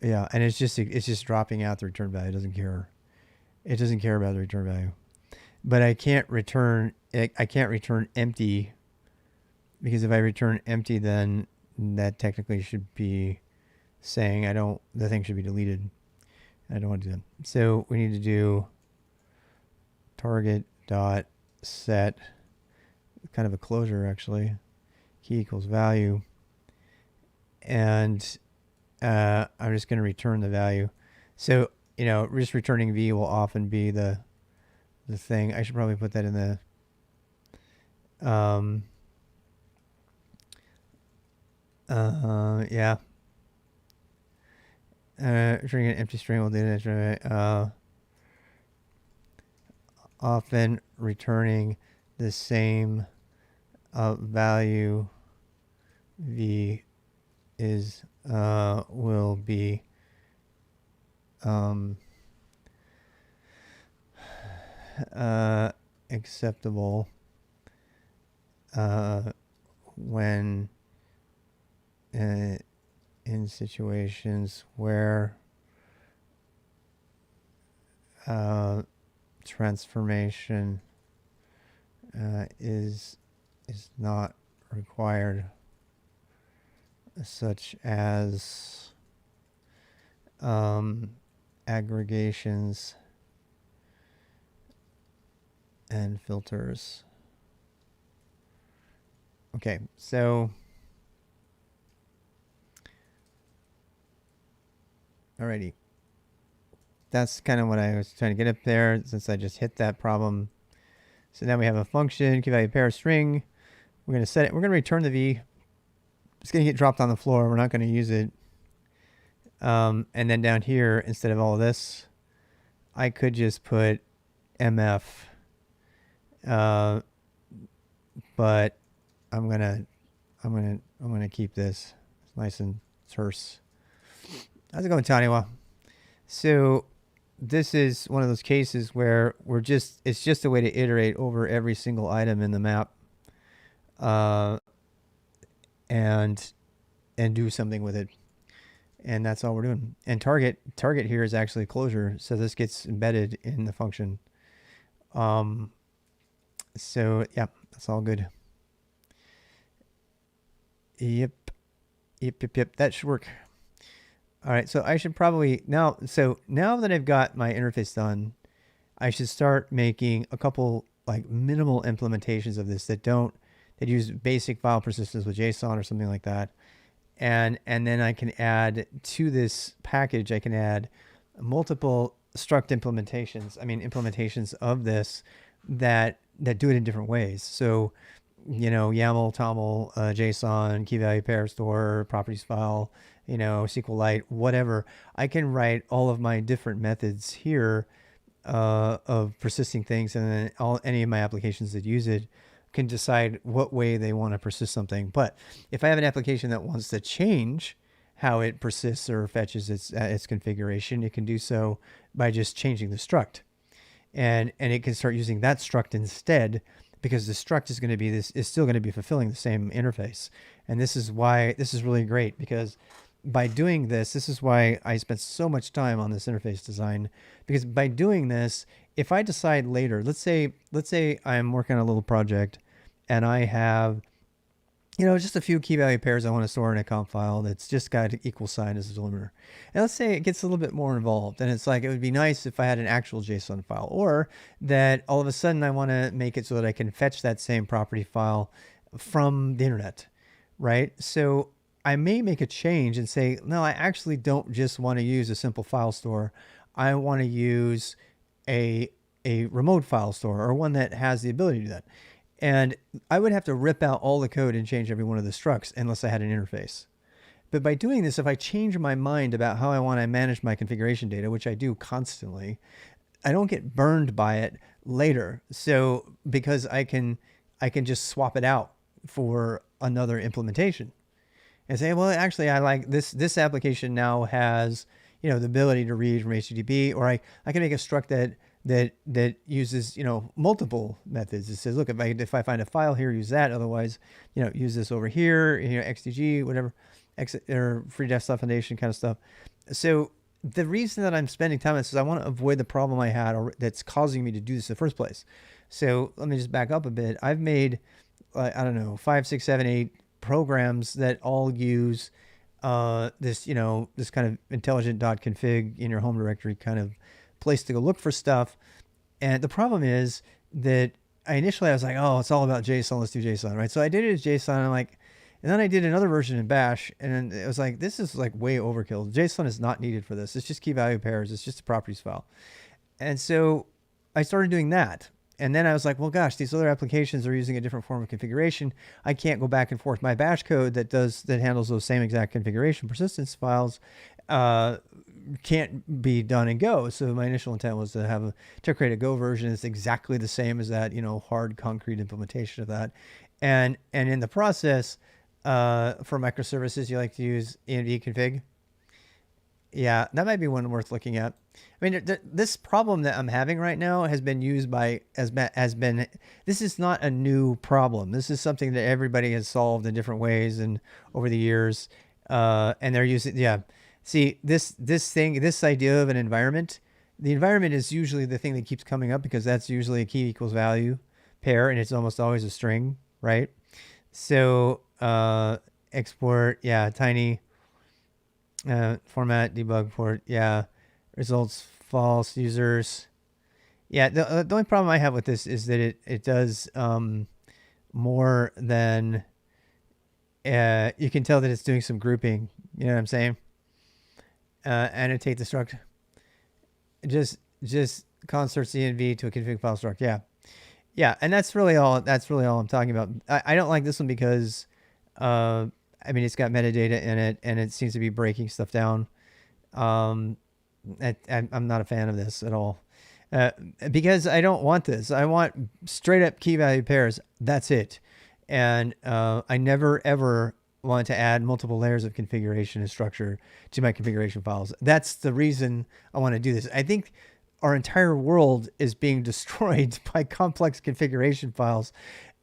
and it's just dropping out the return value. It doesn't care. It doesn't care about the return value. But I can't return empty, because if I return empty, then that technically should be saying the thing should be deleted. I don't want to do that. So we need to do target dot set, kind of a closure actually, key equals value, and I'm just going to return the value. So just returning v will often be the thing. I should probably put that in the yeah. Returning an empty string will do that. Often returning the same value v is will be acceptable when in situations where transformation is not required, such as aggregations and filters. Okay, so alrighty. That's kind of what I was trying to get up there, since I just hit that problem. So now we have a function, key value pair string. We're going to set it. We're going to return the v. It's going to get dropped on the floor. We're not going to use it. And then down here, instead of all of this, I could just put MF, but I'm gonna keep this nice and terse. How's it going, Taniwa? So this is one of those cases where it's just a way to iterate over every single item in the map, and do something with it. And that's all we're doing. And target here is actually closure, so this gets embedded in the function. So yeah, that's all good. Yep. That should work. All right, so I should probably now that I've got my interface done, I should start making a couple like minimal implementations of this that use basic file persistence with JSON or something like that. And then I can add to this package, I can add multiple struct implementations of this that do it in different ways. So, YAML, TOML, JSON, key value pair store, properties file, SQLite, whatever. I can write all of my different methods here of persisting things, and then any of my applications that use it can decide what way they want to persist something. But if I have an application that wants to change how it persists or fetches its configuration, it can do so by just changing the struct, and it can start using that struct instead, because the struct is still going to be fulfilling the same interface. And this is why this is really great, because by doing this is why I spent so much time on this interface design, because by doing this, if I decide later, let's say I'm working on a little project and I have, just a few key value pairs I want to store in a conf file that's just got equal sign as a delimiter. And let's say it gets a little bit more involved, and it's like, it would be nice if I had an actual JSON file, or that all of a sudden I want to make it so that I can fetch that same property file from the internet, right? So I may make a change and say, no, I actually don't just want to use a simple file store. I want to use a remote file store, or one that has the ability to do that. And I would have to rip out all the code and change every one of the structs unless I had an interface. But by doing this, if I change my mind about how I want to manage my configuration data, which I do constantly, I don't get burned by it later. So because I can just swap it out for another implementation and say, well, actually, I like this application now has, the ability to read from HTTP, or I can make a struct that uses, multiple methods. It says, look, if I find a file here, use that. Otherwise, use this over here, XDG, whatever, or Free Desktop Foundation kind of stuff. So the reason that I'm spending time on this is I want to avoid the problem I had that's causing me to do this in the first place. So let me just back up a bit. I've made, I don't know, 5, 6, 7, 8 programs that all use this kind of intelligent.config in your home directory kind of place to go look for stuff. And the problem is that initially I was like, oh, it's all about JSON, let's do JSON, right? So I did it as JSON, and then I did another version in Bash, and it was like, this is like way overkill. JSON is not needed for this. It's just key value pairs. It's just a properties file. And so I started doing that. And then I was like, well, gosh, these other applications are using a different form of configuration. I can't go back and forth. My Bash code that handles those same exact configuration persistence files can't be done in Go. So my initial intent was to create a Go version that's exactly the same as that, hard concrete implementation of that. And in the process, for microservices, you like to use env config. Yeah, that might be one worth looking at. I mean, this problem that I'm having right now has been used this is not a new problem. This is something that everybody has solved in different ways and over the years. And they're using, see, this idea of an environment, the environment is usually the thing that keeps coming up, because that's usually a key equals value pair, and it's almost always a string, right? So, export, tiny, format, debug port, results false, users. The only problem I have with this is that it does more than, you can tell that it's doing some grouping, you know what I'm saying? Annotate the struct, just consort CNV to a config file struct. And that's really all I'm talking about. I don't like this one because it's got metadata in it, and it seems to be breaking stuff down. Um, I'm not a fan of this at all. Uh, because I don't want this. I want straight up key value pairs. That's it. And I never ever want to add multiple layers of configuration and structure to my configuration files. That's the reason I want to do this. I think our entire world is being destroyed by complex configuration files,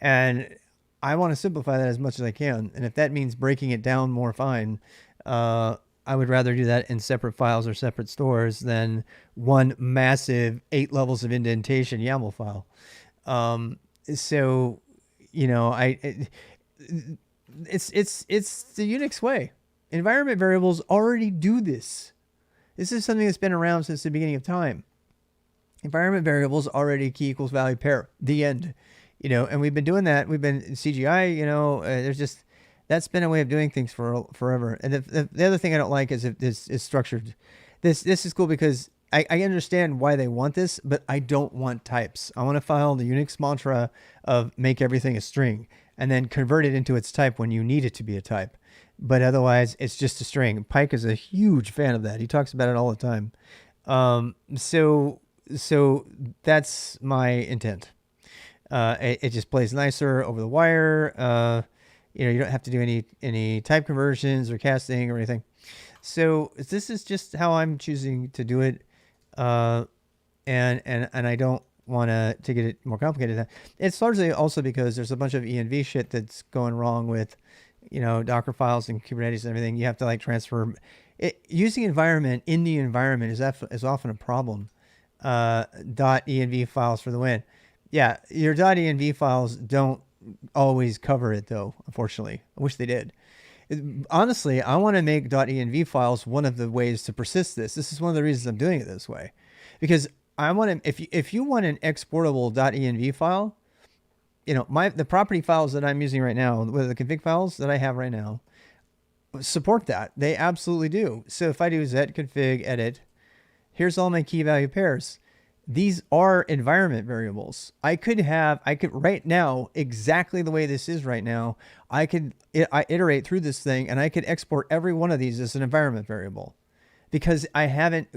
and I want to simplify that as much as I can. And if that means breaking it down more fine, I would rather do that in separate files or separate stores than one massive 8 levels of indentation YAML file. So, you know, it's the Unix way. Environment variables already do this. This is something that's been around since the beginning of time. Environment variables already key equals value pair. The end. You know, and we've been doing that. We've been CGI. You know, there's just that's been a way of doing things for forever. And the other thing I don't like is if this is structured. This is cool because I understand why they want this, but I don't want types. I want to follow the Unix mantra of make everything a string and then convert it into its type when you need it to be a type. But otherwise, it's just a string. Pike is a huge fan of that. He talks about it all the time. So that's my intent. It just plays nicer over the wire. You know, you don't have to do any type conversions or casting or anything. So this is just how I'm choosing to do it. And I don't want to get it more complicated. It's largely also because there's a bunch of env shit that's going wrong with, you know, Docker files and Kubernetes and everything. You have to like transfer it, using environment in the environment is often a problem. .env files for the win. Yeah, your .env files don't always cover it though, unfortunately. I wish they did. Honestly, I want to make .env files one of the ways to persist this. This is one of the reasons I'm doing it this way. Because I want to, if you want an exportable .env file, you know, the property files that I'm using right now, the config files that I have right now, support that. They absolutely do. So if I do z-config edit, here's all my key value pairs. These are environment variables. I could right now, exactly the way this is right now, I iterate through this thing and I could export every one of these as an environment variable because I haven't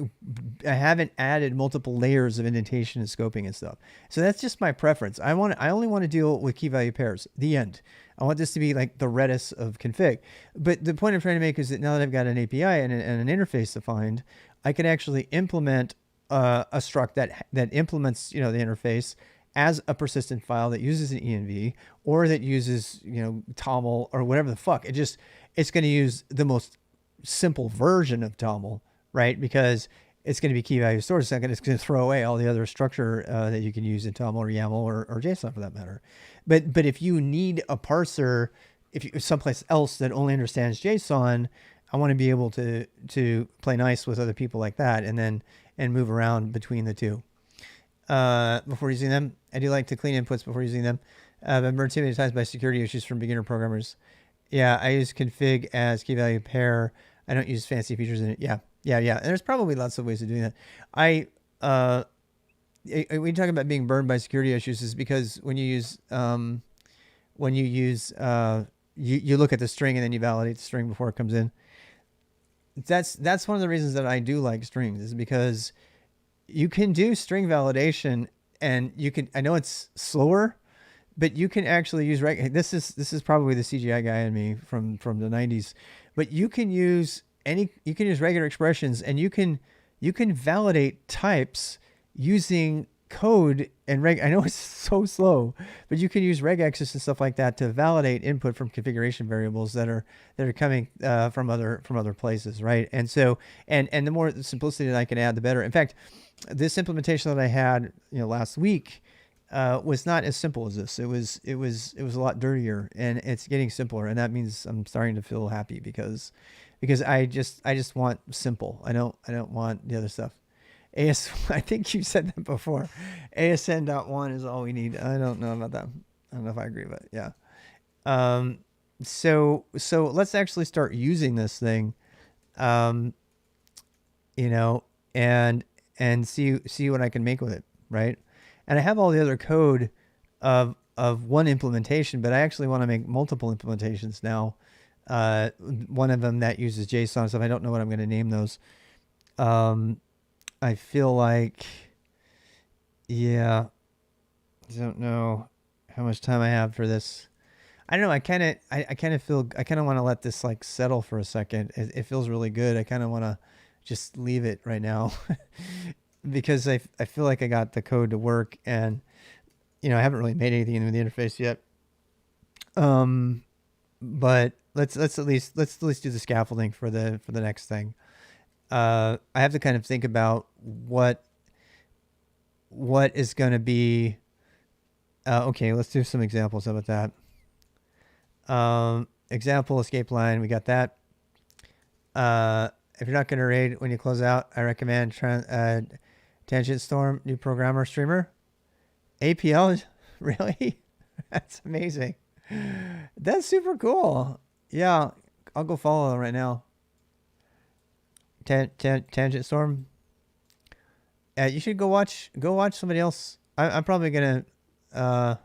added multiple layers of indentation and scoping and stuff. So that's just my preference. I only want to deal with key value pairs. The end. I want this to be like the Redis of config. But the point I'm trying to make is that now that I've got an API and an interface defined, I can actually implement a struct that implements, you know, the interface as a persistent file that uses an env or that uses, you know, toml or whatever the fuck. It's going to use the most simple version of toml, right? Because it's going to be key value storage. It's going to throw away all the other structure that you can use in toml or YAML or JSON for that matter. But if you need a parser, if you someplace else that only understands JSON, I want to be able to play nice with other people like that and move around between the two. Before using them, I do like to clean inputs before using them. I've been burned too many times by security issues from beginner programmers. Yeah, I use config as key value pair. I don't use fancy features in it. Yeah. And there's probably lots of ways of doing that. When you talk about being burned by security issues, is because when you use you look at the string and then you validate the string before it comes in. That's one of the reasons that I do like strings, is because you can do string validation and you can, I know it's slower, but you can actually use this is probably the CGI guy in me from the 90s, but you can use regular expressions and you can validate types using code and I know it's so slow, but you can use regexes and stuff like that to validate input from configuration variables that are coming from other places, right? And so and the more simplicity that I can add, the better. In fact, this implementation that I had, you know, last week was not as simple as this. It was a lot dirtier, and it's getting simpler, and that means I'm starting to feel happy because I just want simple. I don't want the other stuff. I think you said that before. ASN.1 is all we need. I don't know about that. I don't know if I agree, but yeah. So let's actually start using this thing, you know, and see what I can make with it, right? And I have all the other code of one implementation, but I actually want to make multiple implementations now. One of them that uses JSON stuff. I don't know what I'm going to name those. I feel like, yeah, I don't know how much time I have for this. I don't know. I kind of feel, I kind of want to let this like settle for a second. It feels really good. I kind of want to just leave it right now because I feel like I got the code to work, and I haven't really made anything in the interface yet. Um, but let's at least do the scaffolding for the next thing. I have to kind of think about what is going to be. Okay, let's do some examples. How about that? Example escape line. We got that. If you're not going to raid when you close out, I recommend Tangent Storm, new programmer streamer. APL, really? That's amazing. That's super cool. Yeah, I'll go follow them right now. Tangent Storm. You should go watch somebody else. I'm probably gonna. I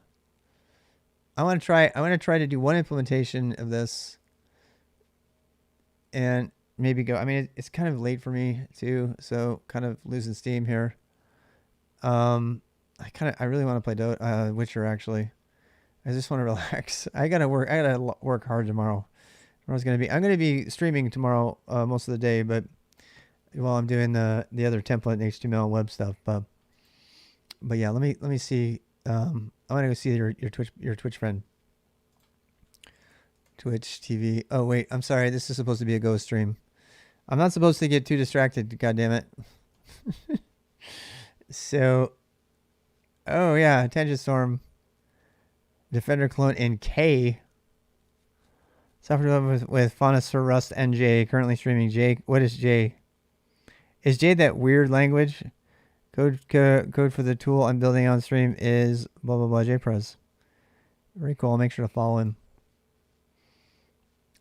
want to try. I want to try to do one implementation of this, and maybe go. I mean, it's kind of late for me too, so kind of losing steam here. I really want to play Witcher actually. I just want to relax. I gotta work hard tomorrow. I'm gonna be streaming tomorrow most of the day, but while I'm doing the other template and HTML web stuff. But yeah, let me see. I want to go see your Twitch friend. Twitch TV. Oh wait, I'm sorry. This is supposed to be a Go stream. I'm not supposed to get too distracted. God damn it. So, oh yeah, Tangent Storm, Defender Clone, and K. Software development with Fauna for Rust NJ. Currently streaming J. What is J? Is J that weird language? Code for the tool I'm building on stream is blah blah blah JPrez. Very cool. I'll make sure to follow him.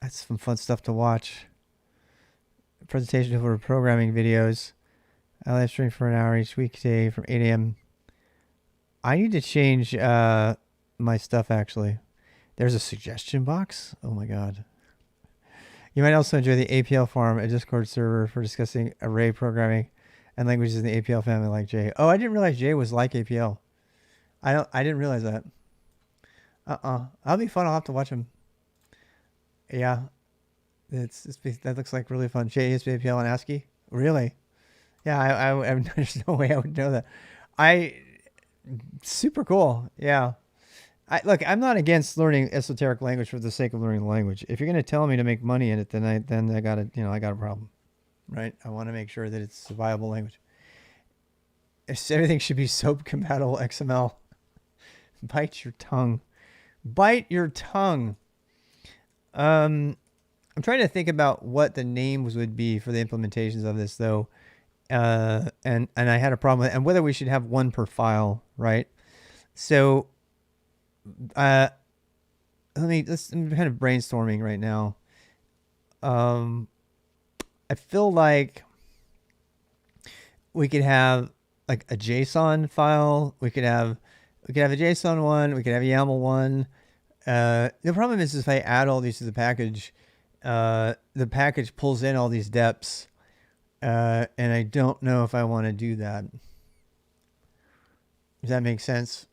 That's some fun stuff to watch. Presentation for programming videos. I live stream for an hour each weekday from 8 a.m. I need to change my stuff actually. There's a suggestion box. Oh my god. You might also enjoy the APL forum, a Discord server for discussing array programming and languages in the APL family like J. Oh, I didn't realize J was like APL. I didn't realize that. That'll be fun. I'll have to watch him. Yeah. That looks like really fun. J is APL and ASCII. Really? Yeah, there's no way I would know that. Super cool. Yeah. Look, I'm not against learning esoteric language for the sake of learning the language. If you're going to tell me to make money in it, then I got a problem, right? I want to make sure that it's a viable language. Everything should be SOAP compatible XML. Bite your tongue. Bite your tongue. I'm trying to think about what the names would be for the implementations of this, though. And I had a problem with it, and whether we should have one per file, right? So, I'm kind of brainstorming right now. I feel like we could have like a JSON file. We could have a JSON one. We could have a YAML one. The problem is if I add all these to the package, the package pulls in all these deps, and I don't know if I want to do that. Does that make sense?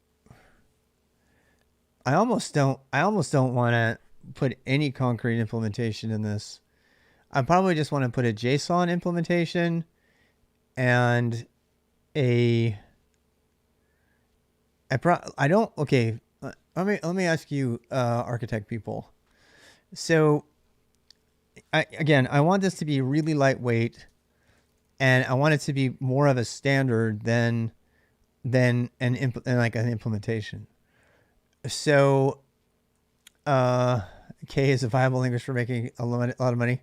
I almost don't want to put any concrete implementation in this. I probably just want to put a JSON implementation and okay. Let me ask you, architect people. So I want this to be really lightweight, and I want it to be more of a standard than an implementation. So, K is a viable language for making a lot of money.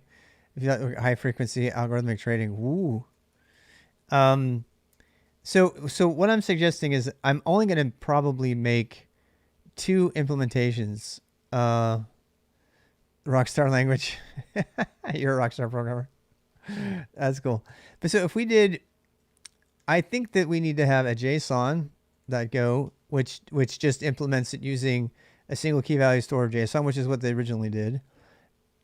If you like high frequency algorithmic trading, woo. So what I'm suggesting is I'm only going to probably make 2 implementations. Rockstar language. You're a rockstar programmer. That's cool. But so if we did, I think that we need to have a JSON.go, which just implements it using a single key value store of JSON, which is what they originally did.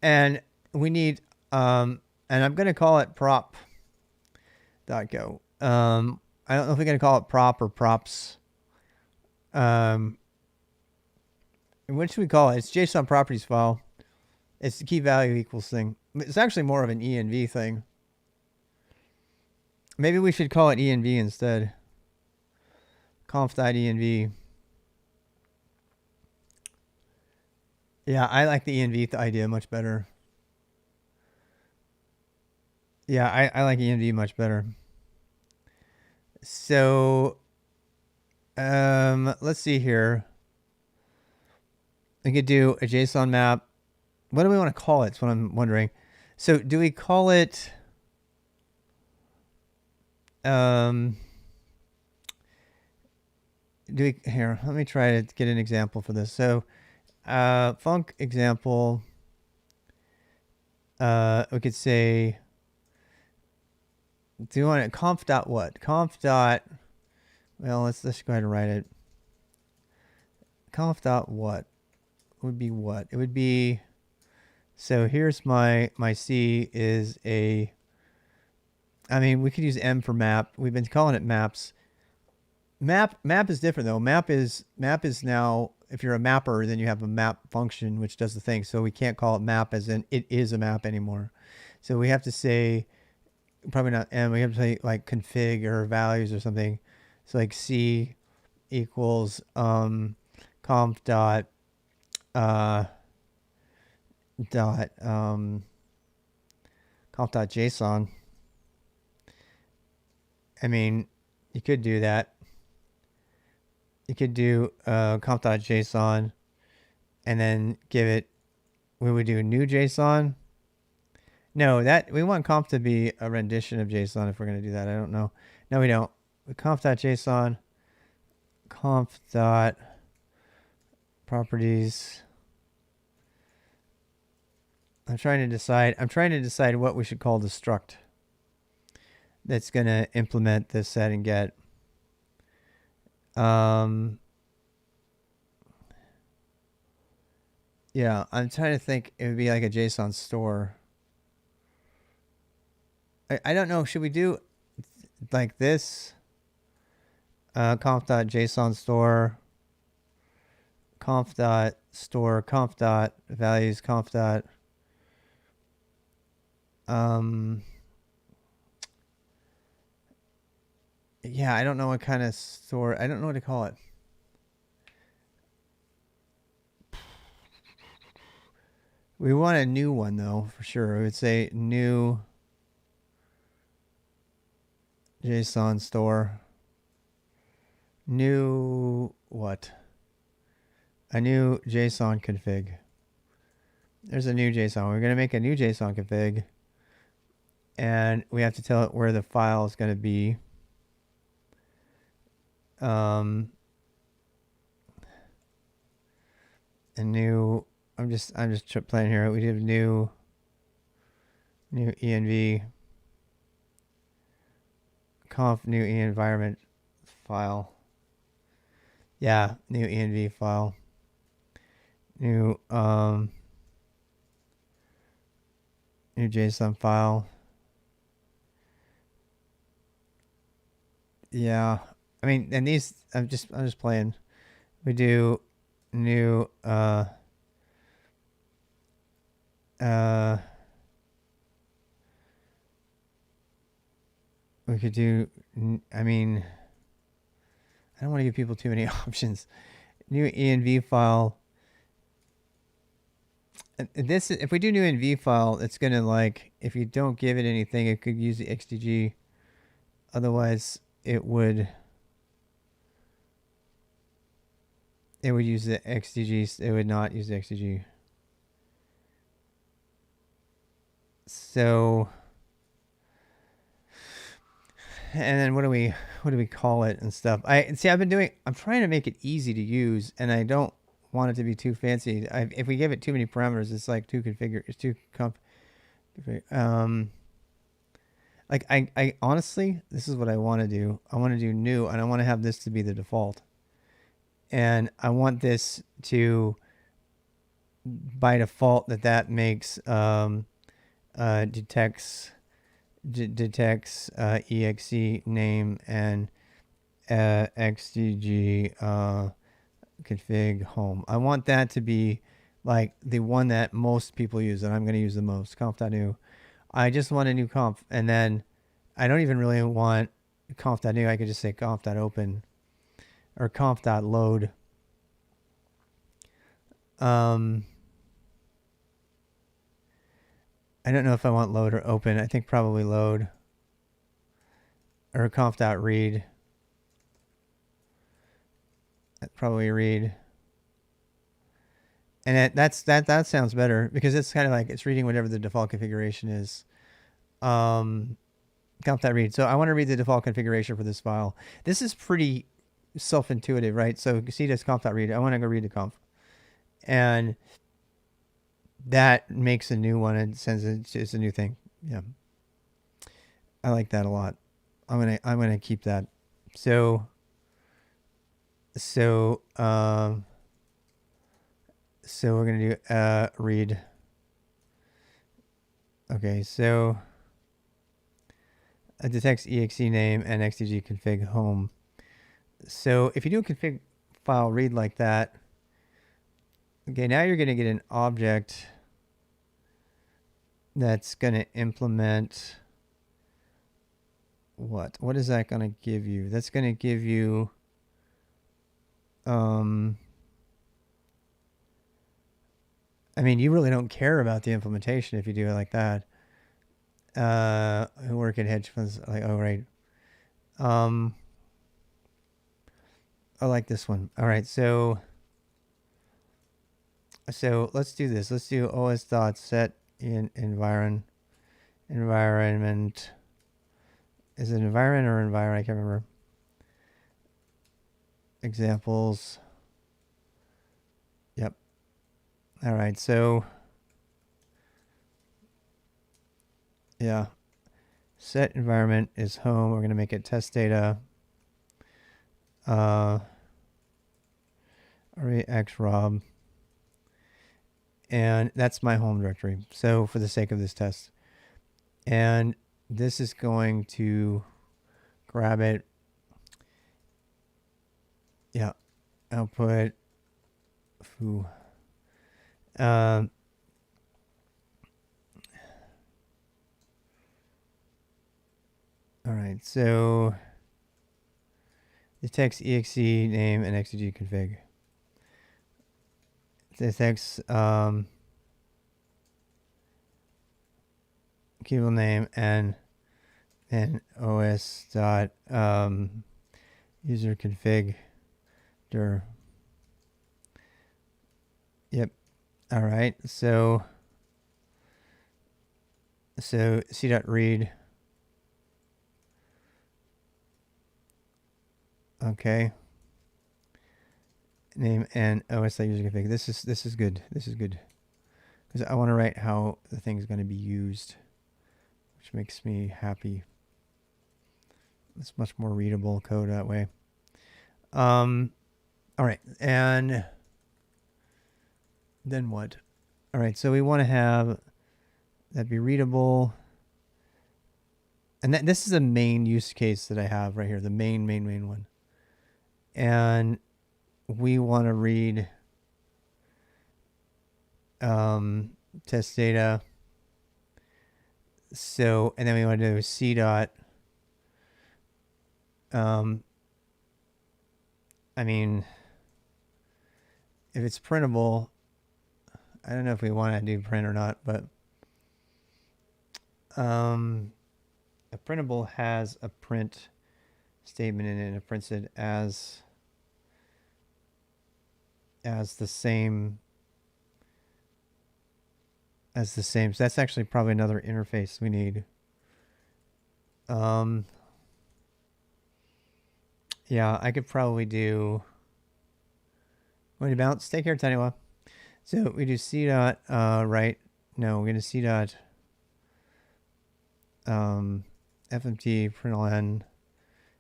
And we need, and I'm going to call it prop. .go. I don't know if we're going to call it prop or props. What should we call it? It's JSON properties file. It's the key value equals thing. It's actually more of an env thing. Maybe we should call it env instead. Conf.env. Yeah, I like the env idea much better. Yeah, I like env much better. So, let's see here. We could do a JSON map. What do we want to call it? That's what I'm wondering. So, do we call it? Do we here? Let me try to get an example for this. So, func example. We could say. Do you want it conf dot what? Conf dot. Well, let's go ahead and write it. Conf dot what would be what? It would be. So here's my C is a. I mean, we could use M for map. We've been calling it maps. Map is different though. Map is now, if you're a mapper, then you have a map function which does the thing. So we can't call it map as in it is a map anymore. So we have to say, probably not M. We have to say like config or values or something. So like C equals conf dot conf.json. I mean, you could do that. You could do conf.json and then give it, we would do new JSON. No, that we want conf to be a rendition of JSON if we're going to do that. I don't know. No, we don't. Conf.json, conf.properties. I'm trying to decide what we should call the struct that's going to implement this set and get. Yeah, I'm trying to think. It would be like a JSON store. I don't know. Should we do like this? Conf.json store. Conf.store. Conf.values. Conf. Yeah, I don't know what kind of store. I don't know what to call it. We want a new one though, for sure. We would say new JSON store. New what? A new JSON config. There's a new JSON. We're going to make a new JSON config. And we have to tell it where the file is going to be. A new, I'm just playing here. We have new env conf new environment file. Yeah, new env file. New new JSON file. Yeah. I mean, and these I'm just playing. We do new we could do, I mean, I don't want to give people too many options. New env file. This, if we do new env file, it's gonna, like, if you don't give it anything, it could use the XDG. Otherwise, it would use the XDG. It would not use the XDG. So, and then what do we call it and stuff? I'm trying to make it easy to use, and I don't want it to be too fancy. If we give it too many parameters, it's like too configure. It's too like I honestly, this is what I want to do. I want to do new, and I want to have this to be the default. And I want this to, by default, that makes detects detects exe name and xdg config home. I want that to be like the one that most people use, that I'm going to use the most. Conf.new. I just want a new conf, and then I don't even really want conf.new. I could just say conf.open or conf.load. I don't know if I want load or open. I think probably load, or conf.read. Probably read. And that sounds better, because it's kind of like it's reading whatever the default configuration is. Conf.read. So I want to read the default configuration for this file. This is pretty self-intuitive, right? So see this conf.read. I want to go read the conf. And that makes a new one and sends it. It's a new thing. Yeah. I like that a lot. I'm gonna keep that. So we're gonna do read. Okay, so it detects exe name and xdg config home. So if you do a config file read like that, okay, now you're gonna get an object that's gonna implement what? What is that gonna give you? That's gonna give you I mean, you really don't care about the implementation if you do it like that. Who work at hedge funds, like, oh, right. I like this one. All right, so let's do this. Let's do os.set in environment. Is it environment or environment? I can't remember. Examples. Yep. All right, so yeah. Set environment is home. We're going to make it test data. xrob. And that's my home directory. So for the sake of this test. And this is going to grab it. Yeah. Output. Foo. All right. So detects exe name and xdg config. Detects keyboard name and os dot user config dir. Yep. All right. So c dot read. Okay. Name and os dot user config. This is good. This is good, because I want to write how the thing is going to be used, which makes me happy. It's much more readable code that way. All right, and then what? All right, so we want to have that be readable, and this is a main use case that I have right here, the main one, and we want to read test data. So, and then we want to do c dot. I mean, if it's printable, I don't know if we want to do print or not, but a printable has a print statement in it, and it prints it as the same. So that's actually probably another interface we need. Yeah, I could probably do. Wait, bounce. Take care, Taniwa. So we do c dot right. No, we're gonna c dot fmt println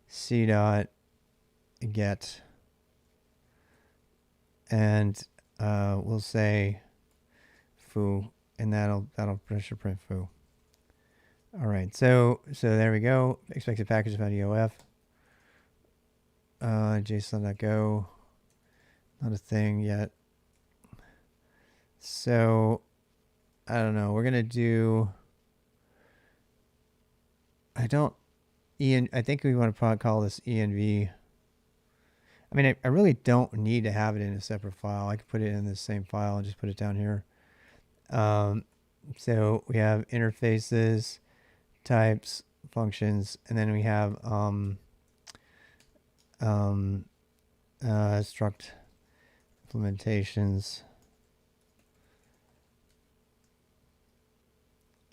c dot get, and we'll say foo, and that'll pressure print foo. All right, so there we go. Expected package found EOF. JSON.go. Not a thing yet. So I don't know. We're gonna do. I think we want to probably call this env. I mean, I really don't need to have it in a separate file. I could put it in the same file and just put it down here. So we have interfaces, types, functions, and then we have struct implementations.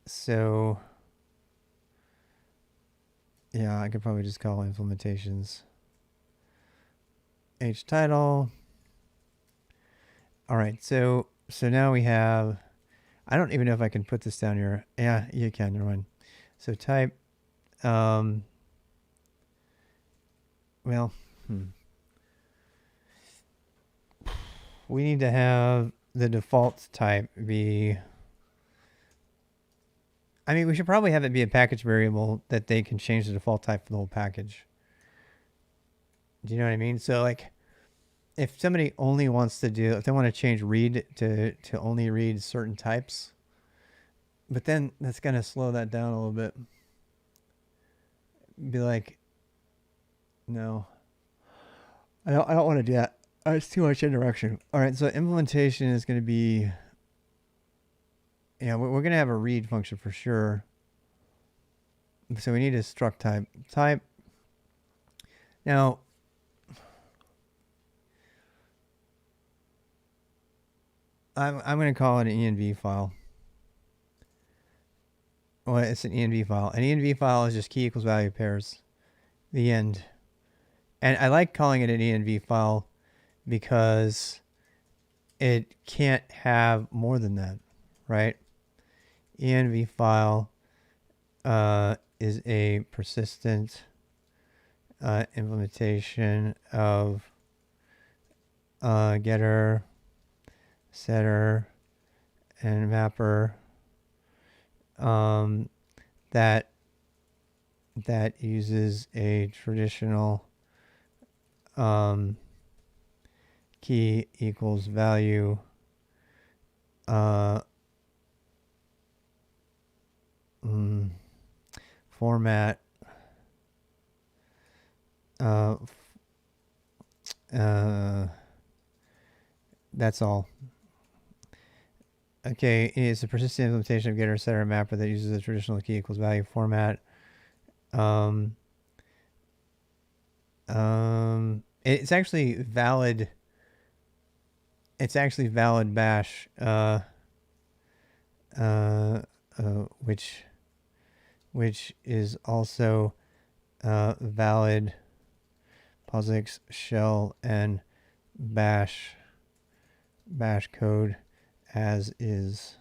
So yeah, I could probably just call implementations h title. All right, so now we have. I don't even know if I can put this down here. Yeah, you can. Never mind. So type. Well. We need to have the default type be. I mean, we should probably have it be a package variable that they can change the default type for the whole package. Do you know what I mean? So like, if somebody only wants to do, if they want to change read to only read certain types, but then that's gonna slow that down a little bit. Be like, no, I don't want to do that. It's too much interaction. All right, so implementation is going to be. Yeah, we're going to have a read function for sure. So we need a struct type. Now, I'm going to call it an env file. Well, it's an env file. An env file is just key equals value pairs. The end. And I like calling it an env file because it can't have more than that, right? Env file is a persistent implementation of getter, setter, and mapper that uses a traditional key equals value format that's all. Okay, it's a persistent implementation of getter, setter, and mapper that uses a traditional key equals value format. It's actually valid. It's actually valid bash, which is also valid POSIX shell and bash code as is.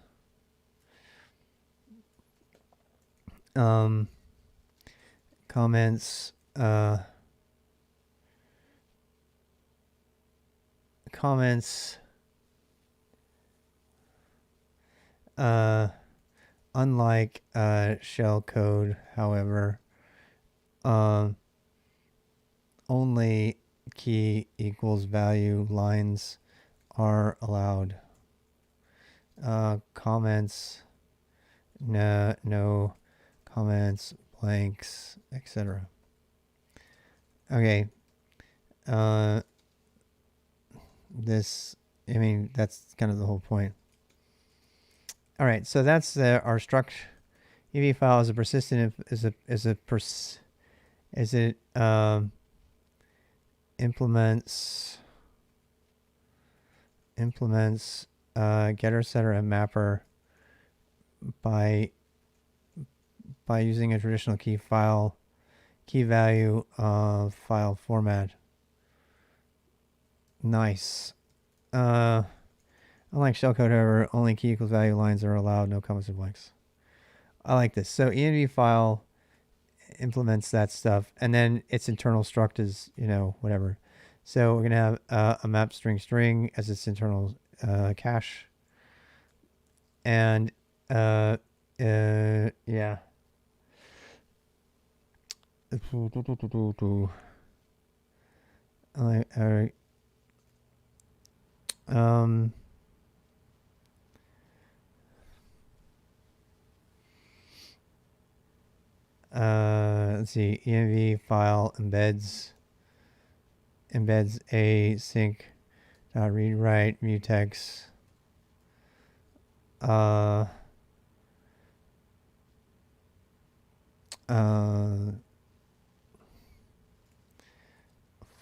Comments unlike shell code, however, only key equals value lines are allowed. Comments, no comments, blanks, etc. Okay. This, I mean, that's kind of the whole point. All right, so that's our struct. EV file is a persistent implements getter, setter, and mapper by using a traditional key value file format. Nice. Unlike shellcode, however, only key equals value lines are allowed, no comments or blanks. I like this. So env file implements that stuff, and then its internal struct is, whatever. So we're going to have a map string as its internal cache. And yeah. Um, let's see. env file embeds a sync read write mutex.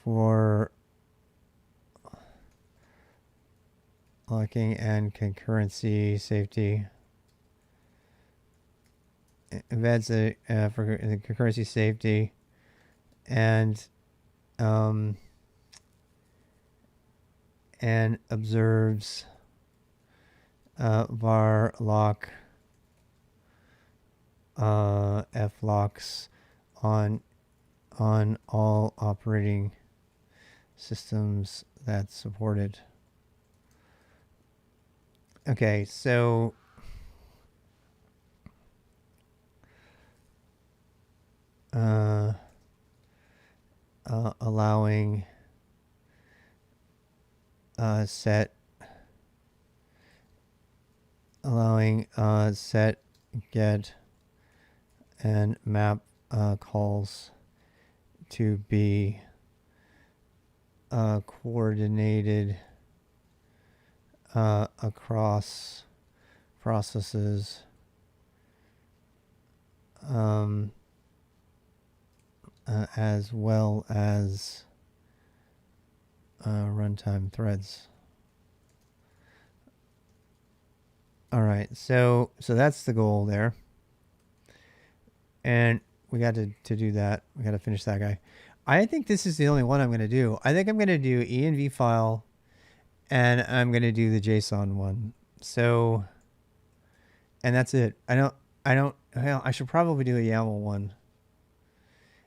For locking and concurrency safety. Embeds for the concurrency safety, and observes var lock flocks on all operating systems that support it. Okay, so allowing set get and map calls to be coordinated across processes, as well as runtime threads. All right, so that's the goal there, and we got to do that. We got to finish that guy. I think this is the only one I'm going to do. I think I'm going to do env file, and I'm going to do the JSON one. So, and that's it. I should probably do a YAML one.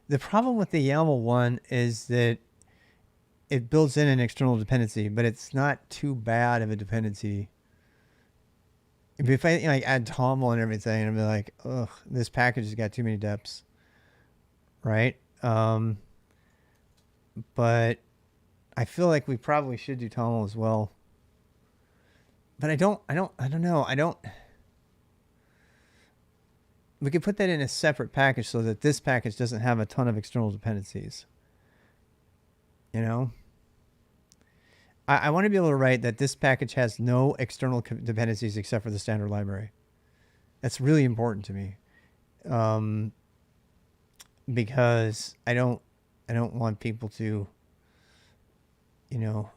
The problem with the YAML one is that it builds in an external dependency, but it's not too bad of a dependency. If I like add toml and everything, I'd be like, ugh, this package has got too many deps, right? But I feel like we probably should do toml as well. But I don't know. We could put that in a separate package so that this package doesn't have a ton of external dependencies. You know? I want to be able to write that this package has no external dependencies except for the standard library. That's really important to me, because I don't want people to, you know.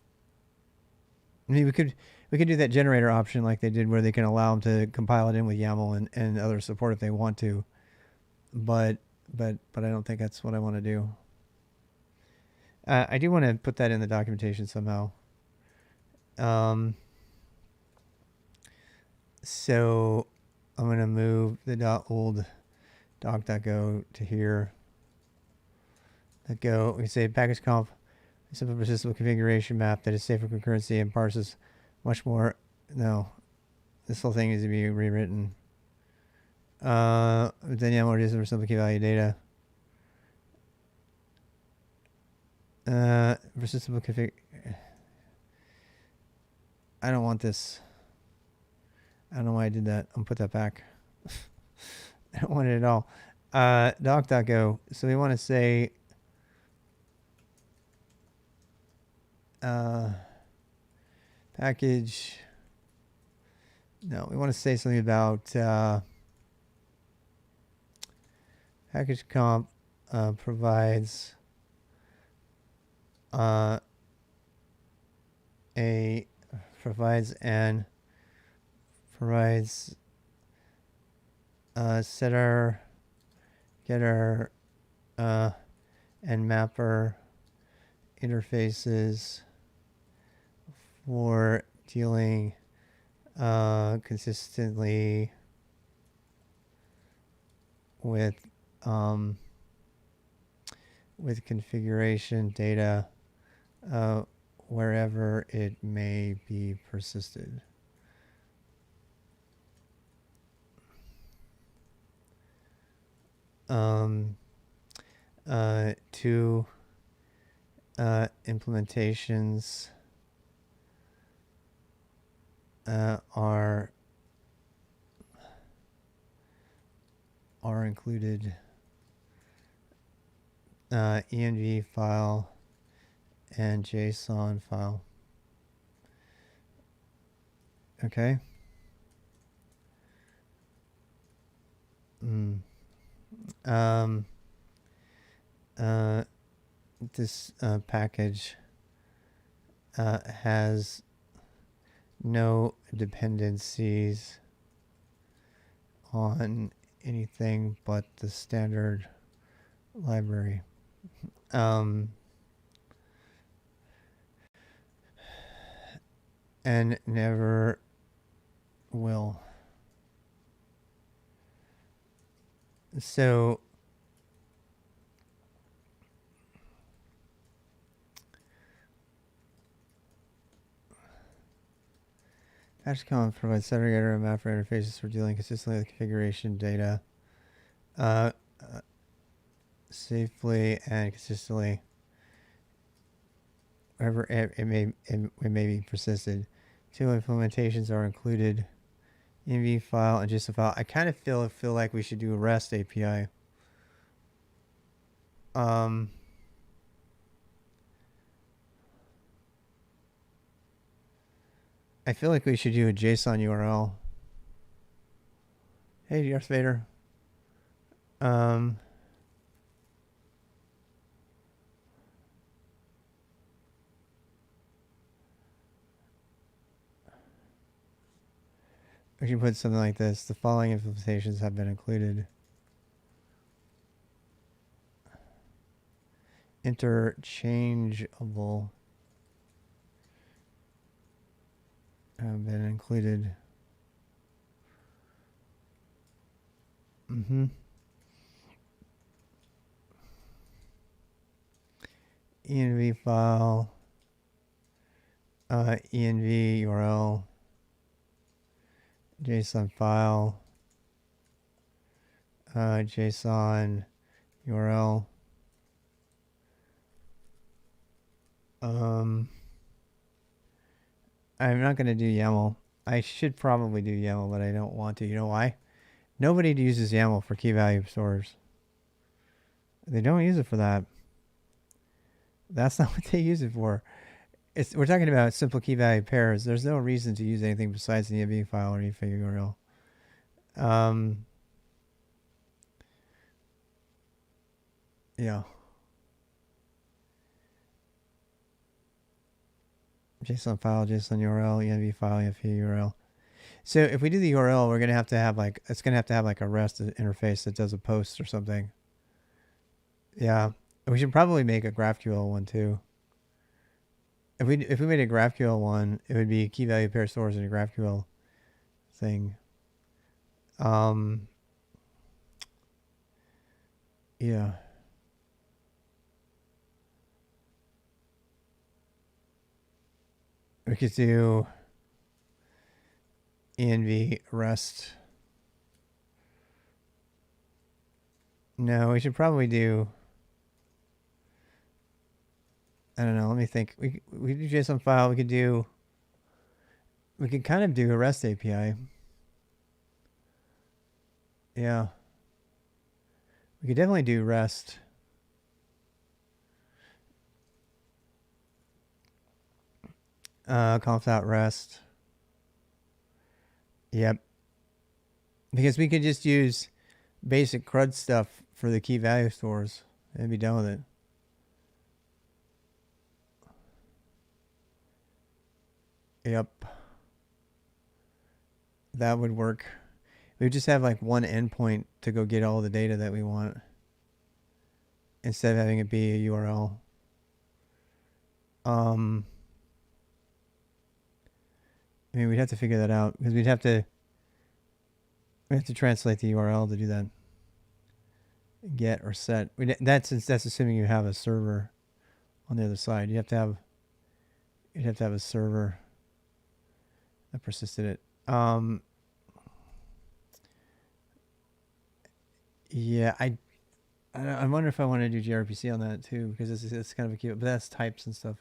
I mean, we could do that generator option like they did, where they can allow them to compile it in with YAML and other support if they want to, but I don't think that's what I want to do. I do want to put that in the documentation somehow. So I'm going to move the old doc.go to here. Go, we say package conf, a simple persistable configuration map that is safe for concurrency and parses much more. No, this whole thing needs to be rewritten. Then YAML reduces for simple key value data. Persistable config. I don't want this. I don't know why I did that. I'm gonna put that back. I don't want it at all. Doc.go. So we want to say package. No, we want to say something about package comp provides setter, getter, and mapper interfaces for dealing consistently with configuration data wherever it may be persisted. two implementations are included. env file and JSON file. Okay. This package has no dependencies on anything but the standard library. And never will. So HashConf provides segregator and mapper interfaces for dealing consistently with configuration data safely and consistently wherever it may be persisted. Two implementations are included: env file and JSON file. I kind of feel like we should do a REST API. I feel like we should do a JSON URL. Hey, Darth Vader. We should put something like this: the following implementations have been included. Interchangeable have been included. env file, env URL, JSON file, JSON URL. I'm not going to do YAML. I should probably do YAML, but I don't want to. You know why? Nobody uses YAML for key value stores. They don't use it for that. That's not what they use it for. We're talking about simple key value pairs. There's no reason to use anything besides the env file or refig URL. Yeah. JSON file, JSON URL, env file, env URL. So if we do the URL, we're gonna have to have like a REST interface that does a post or something. Yeah, we should probably make a GraphQL one too. If we made a GraphQL one, it would be key value pair stores in a GraphQL thing. Yeah. We could do env REST. No, we should probably do, I don't know, let me think. We do JSON file. We could kind of do a REST API. Yeah. We could definitely do REST. Conf.rest. Yep. Because we could just use basic CRUD stuff for the key value stores and be done with it. Yep. That would work. We would just have like one endpoint to go get all the data that we want instead of having it be a URL. I mean, we'd have to figure that out because we have to translate the URL to do that. Get or set. That's assuming you have a server on the other side. You'd have to have a server that persisted it. Yeah, I wonder if I want to do gRPC on that too, because it's kind of a cute, but that's types and stuff.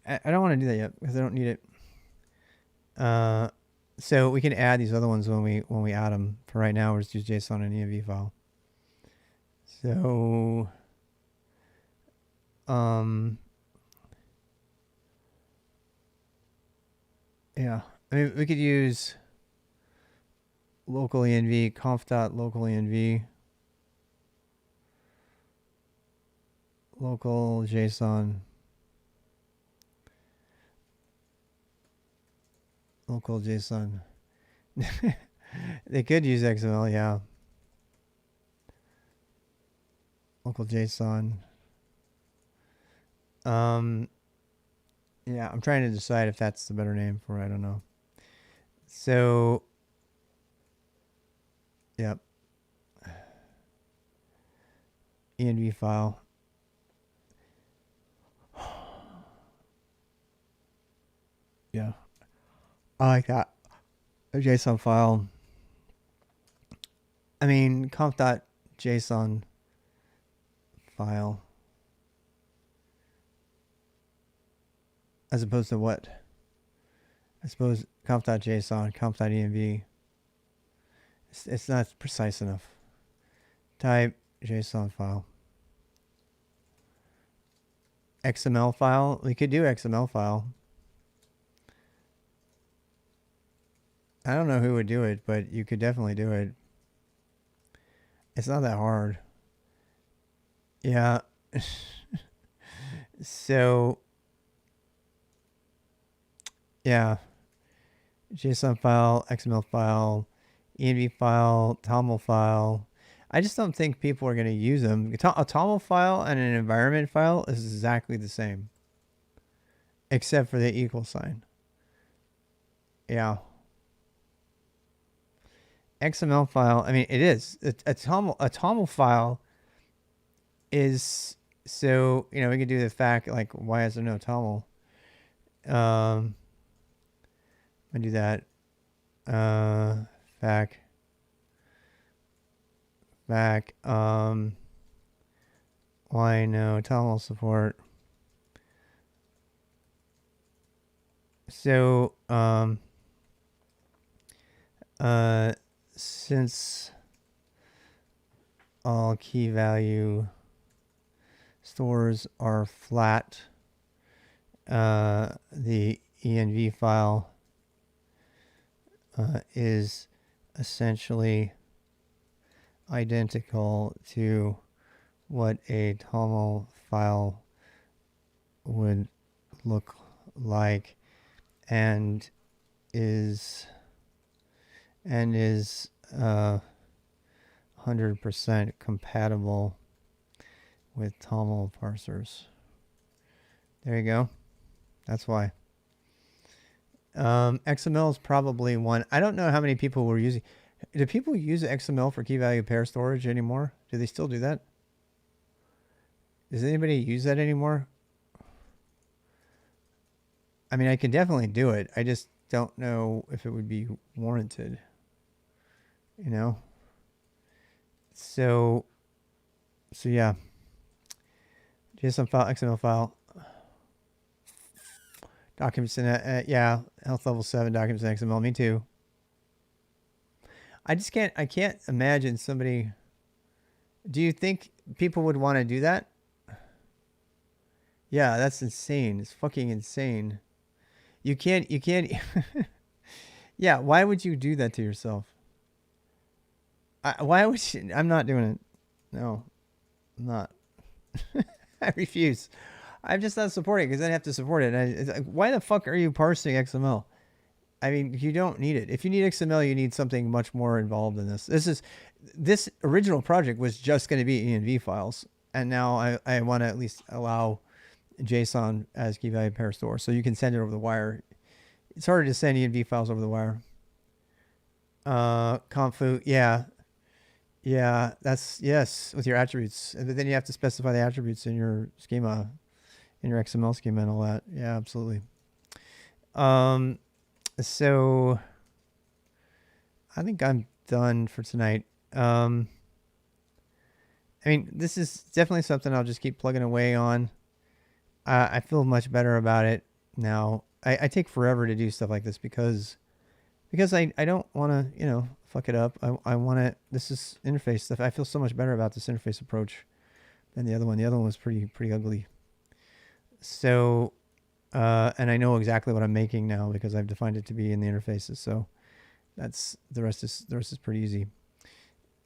I don't want to do that yet because I don't need it. So we can add these other ones when we add them. For right now, we're just use JSON and env file. So yeah, I mean we could use local env conf.local env local JSON local JSON. They could use XML, yeah. Local JSON. Yeah, I'm trying to decide if that's the better name for it. I don't know. So, yep. env file. Yeah. I like that. A JSON file. I mean, conf.json file. As opposed to what? I suppose conf.json, conf.env. It's not precise enough. Type JSON file. XML file. We could do XML file. I don't know who would do it, but you could definitely do it. It's not that hard. Yeah. So, yeah. JSON file, XML file, env file, toml file. I just don't think people are going to use them. A toml file and an environment file is exactly the same, except for the equal sign. Yeah. XML file, I mean, it is. A toml file is, so, you know, we could do the fact, like, why is there no toml? I'm going to do that. Fact. Why no toml support? So, since all key value stores are flat, the env file is essentially identical to what a toml file would look like, and is 100% compatible with toml parsers. There you go. That's why. XML is probably one. I don't know how many people were using. Do people use XML for key value pair storage anymore? Do they still do that? Does anybody use that anymore? I mean, I can definitely do it. I just don't know if it would be warranted. You know? So yeah. JSON file, XML file. Documents in yeah, health level 7 documents in XML. Me too. I can't imagine somebody. Do you think people would want to do that? Yeah, that's insane. It's fucking insane. You can't. Yeah, why would you do that to yourself? Why would you? I'm not doing it. No, I'm not. I refuse. I'm just not supporting it because I have to support it. It's like, why the fuck are you parsing XML? I mean, you don't need it. If you need XML, you need something much more involved than this. This original project was just going to be env files, and now I want to at least allow JSON as key value pair store, so you can send it over the wire. It's harder to send env files over the wire. Conf-go, yeah, that's yes with your attributes, but then you have to specify the attributes in your schema, in your XML schema and all that. Yeah, absolutely. So I think I'm done for tonight. I mean, this is definitely something I'll just keep plugging away on. I feel much better about it now. I take forever to do stuff like this because I don't want to, fuck it up. I want to, this is interface stuff. I feel so much better about this interface approach than the other one. The other one was pretty ugly. So, and I know exactly what I'm making now because I've defined it to be in the interfaces. So that's, the rest is pretty easy.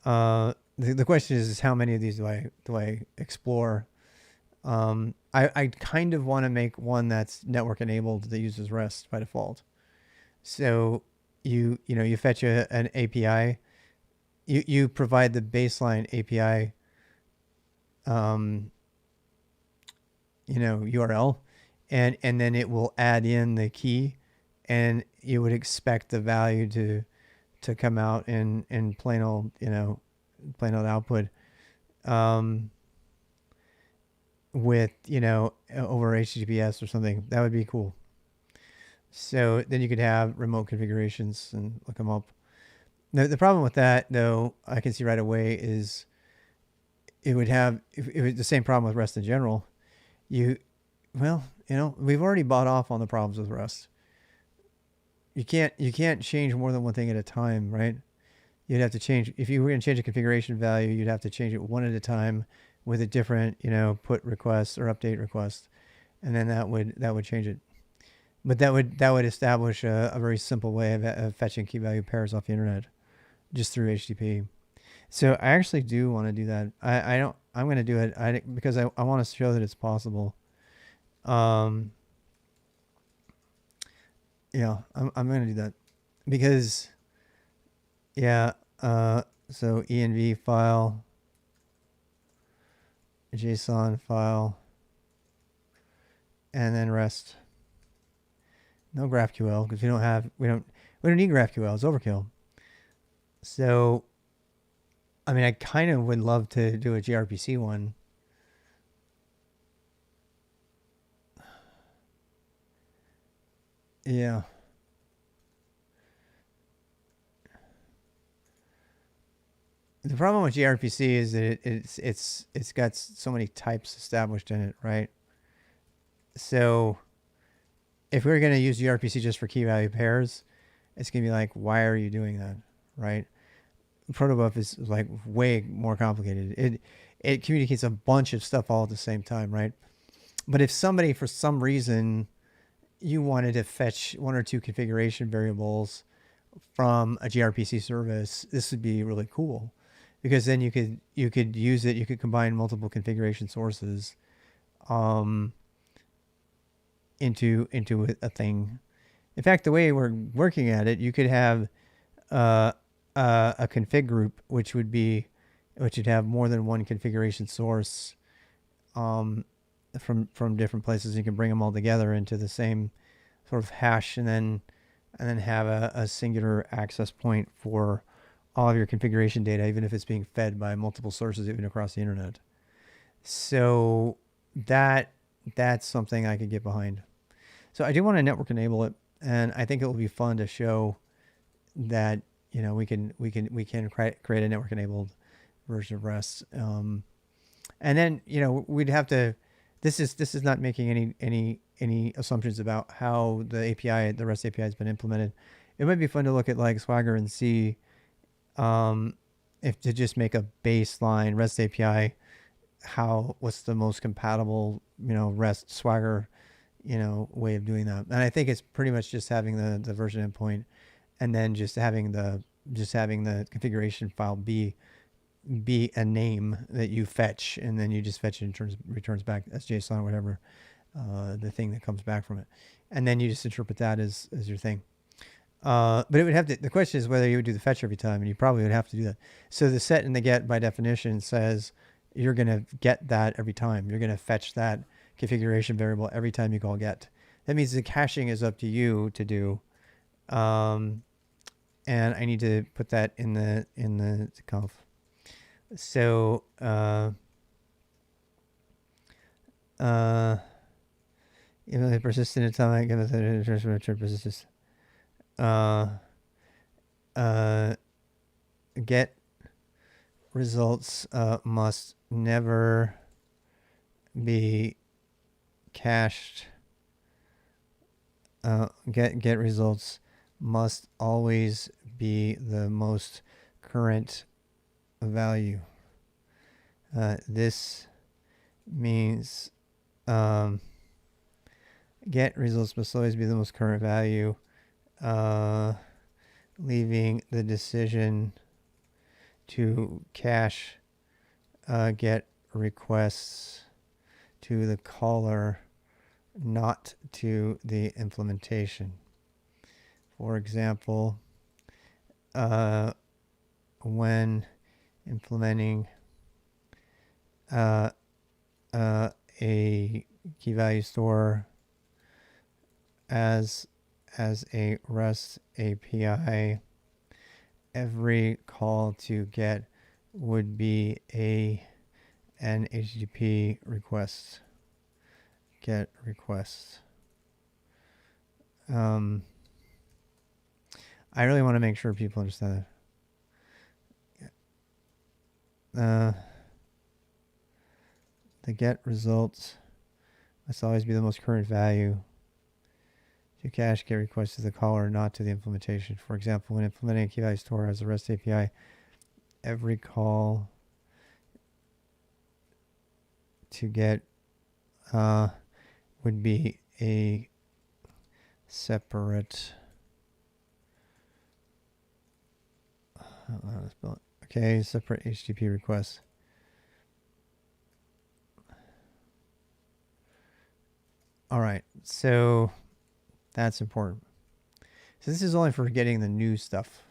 The question is how many of these do I explore? I kind of want to make one that's network enabled that uses REST by default. So you fetch an API, you provide the baseline API, URL, and then it will add in the key, and you would expect the value to come out in plain old output, with over HTTPS or something. That would be cool. So then you could have remote configurations and look them up. The problem with that, though, I can see right away is it would have, if it was the same problem with REST in general. We've already bought off on the problems with REST. You can't change more than one thing at a time, right? You'd have to change, if you were going to change a configuration value, you'd have to change it one at a time with a different, put request or update request, and then that would change it. But that would establish a very simple way of fetching key value pairs off the internet, just through HTTP. So I actually do want to do that. I'm going to do it because I want to show that it's possible. I'm going to do that because, so env file, JSON file, and then REST. No GraphQL because we don't need GraphQL. It's overkill. So, I mean, I kind of would love to do a gRPC one. Yeah. The problem with gRPC is that it's got so many types established in it, right? So if we're going to use gRPC just for key value pairs, it's going to be like, why are you doing that, right? Protobuf is like way more complicated. It communicates a bunch of stuff all at the same time, right? But if somebody, for some reason, you wanted to fetch one or two configuration variables from a gRPC service, this would be really cool, because then you could use it. You could combine multiple configuration sources, into a thing. In fact, the way we're working at it, you could have a config group, which would have more than one configuration source, from different places. You can bring them all together into the same sort of hash, and then have a singular access point for all of your configuration data, even if it's being fed by multiple sources, even across the internet. So that's something I could get behind. So I do want to network enable it, and I think it will be fun to show that we can create a network enabled version of REST, and then we'd have to. This is not making any assumptions about how the REST API has been implemented. It might be fun to look at like Swagger and see, if to just make a baseline REST API, what's the most compatible REST Swagger way of doing that. And I think it's pretty much just having the version endpoint, and then just having the configuration file be a name that you fetch, and then you just fetch it and returns back as JSON or whatever, the thing that comes back from it, and then you just interpret that as your thing. But it would have to. The question is whether you would do the fetch every time, and you probably would have to do that. So the set and the get by definition says you're going to get that every time. You're going to fetch that configuration variable every time you call get. That means the caching is up to you to do, and I need to put that in the conf. So even the persistent atomic persistence, get results must never be cached. Get results must always be the most current value. This means get results must always be the most current value, leaving the decision to cache get requests to the caller, not to the implementation. For example, when implementing a key value store as a REST API, every call to get would be an HTTP request. Get requests. I really want to make sure people understand that. The get results must always be the most current value. To cache get requests to the caller, not to the implementation. For example, when implementing a key value store as a REST API, every call to get would be a separate separate HTTP request. All right, so that's important. So this is only for getting the new stuff.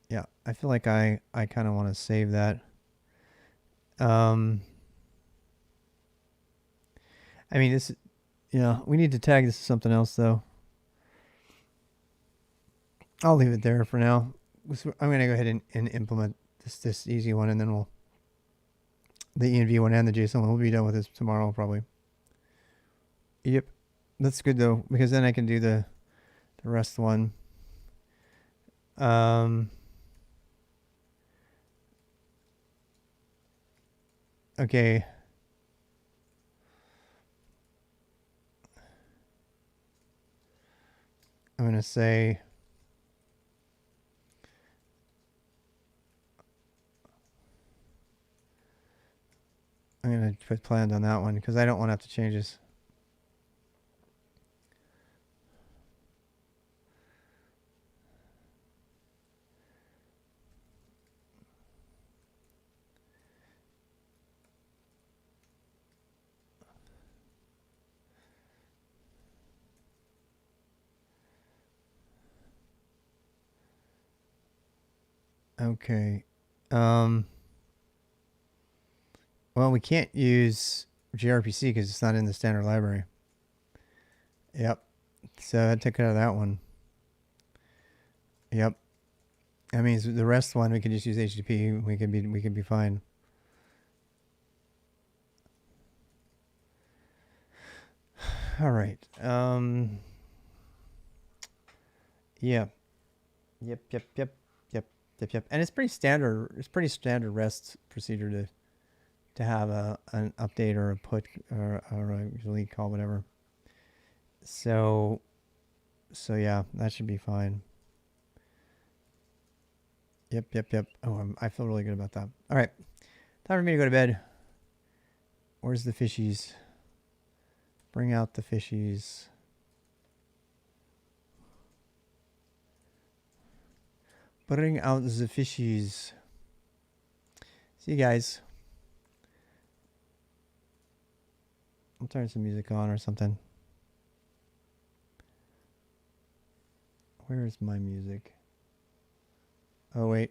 Yeah, I feel like I kind of want to save that. I mean, this, we need to tag this as something else though. I'll leave it there for now. I'm going to go ahead and implement this easy one, and then the env one and the JSON one, we'll be done with this tomorrow probably. Yep, that's good though, because then I can do the rest one. Okay. I'm going to say I'm going to put planned on that one because I don't want to have to change this. Okay. Well, we can't use gRPC because it's not in the standard library. Yep. So I took care of that one. Yep. That means the rest one we could just use HTTP. We could be fine. All right. Yeah. Yep. And it's pretty standard. It's pretty standard REST procedure to have an update or a put or a delete call, whatever. So yeah, that should be fine. Yep. Oh, I feel really good about that. All right, time for me to go to bed. Where's the fishies? Bring out the fishies. Bring out the fishies. See you guys. I'll turn some music on or something. Where is my music? Oh, wait.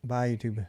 Bye, YouTube.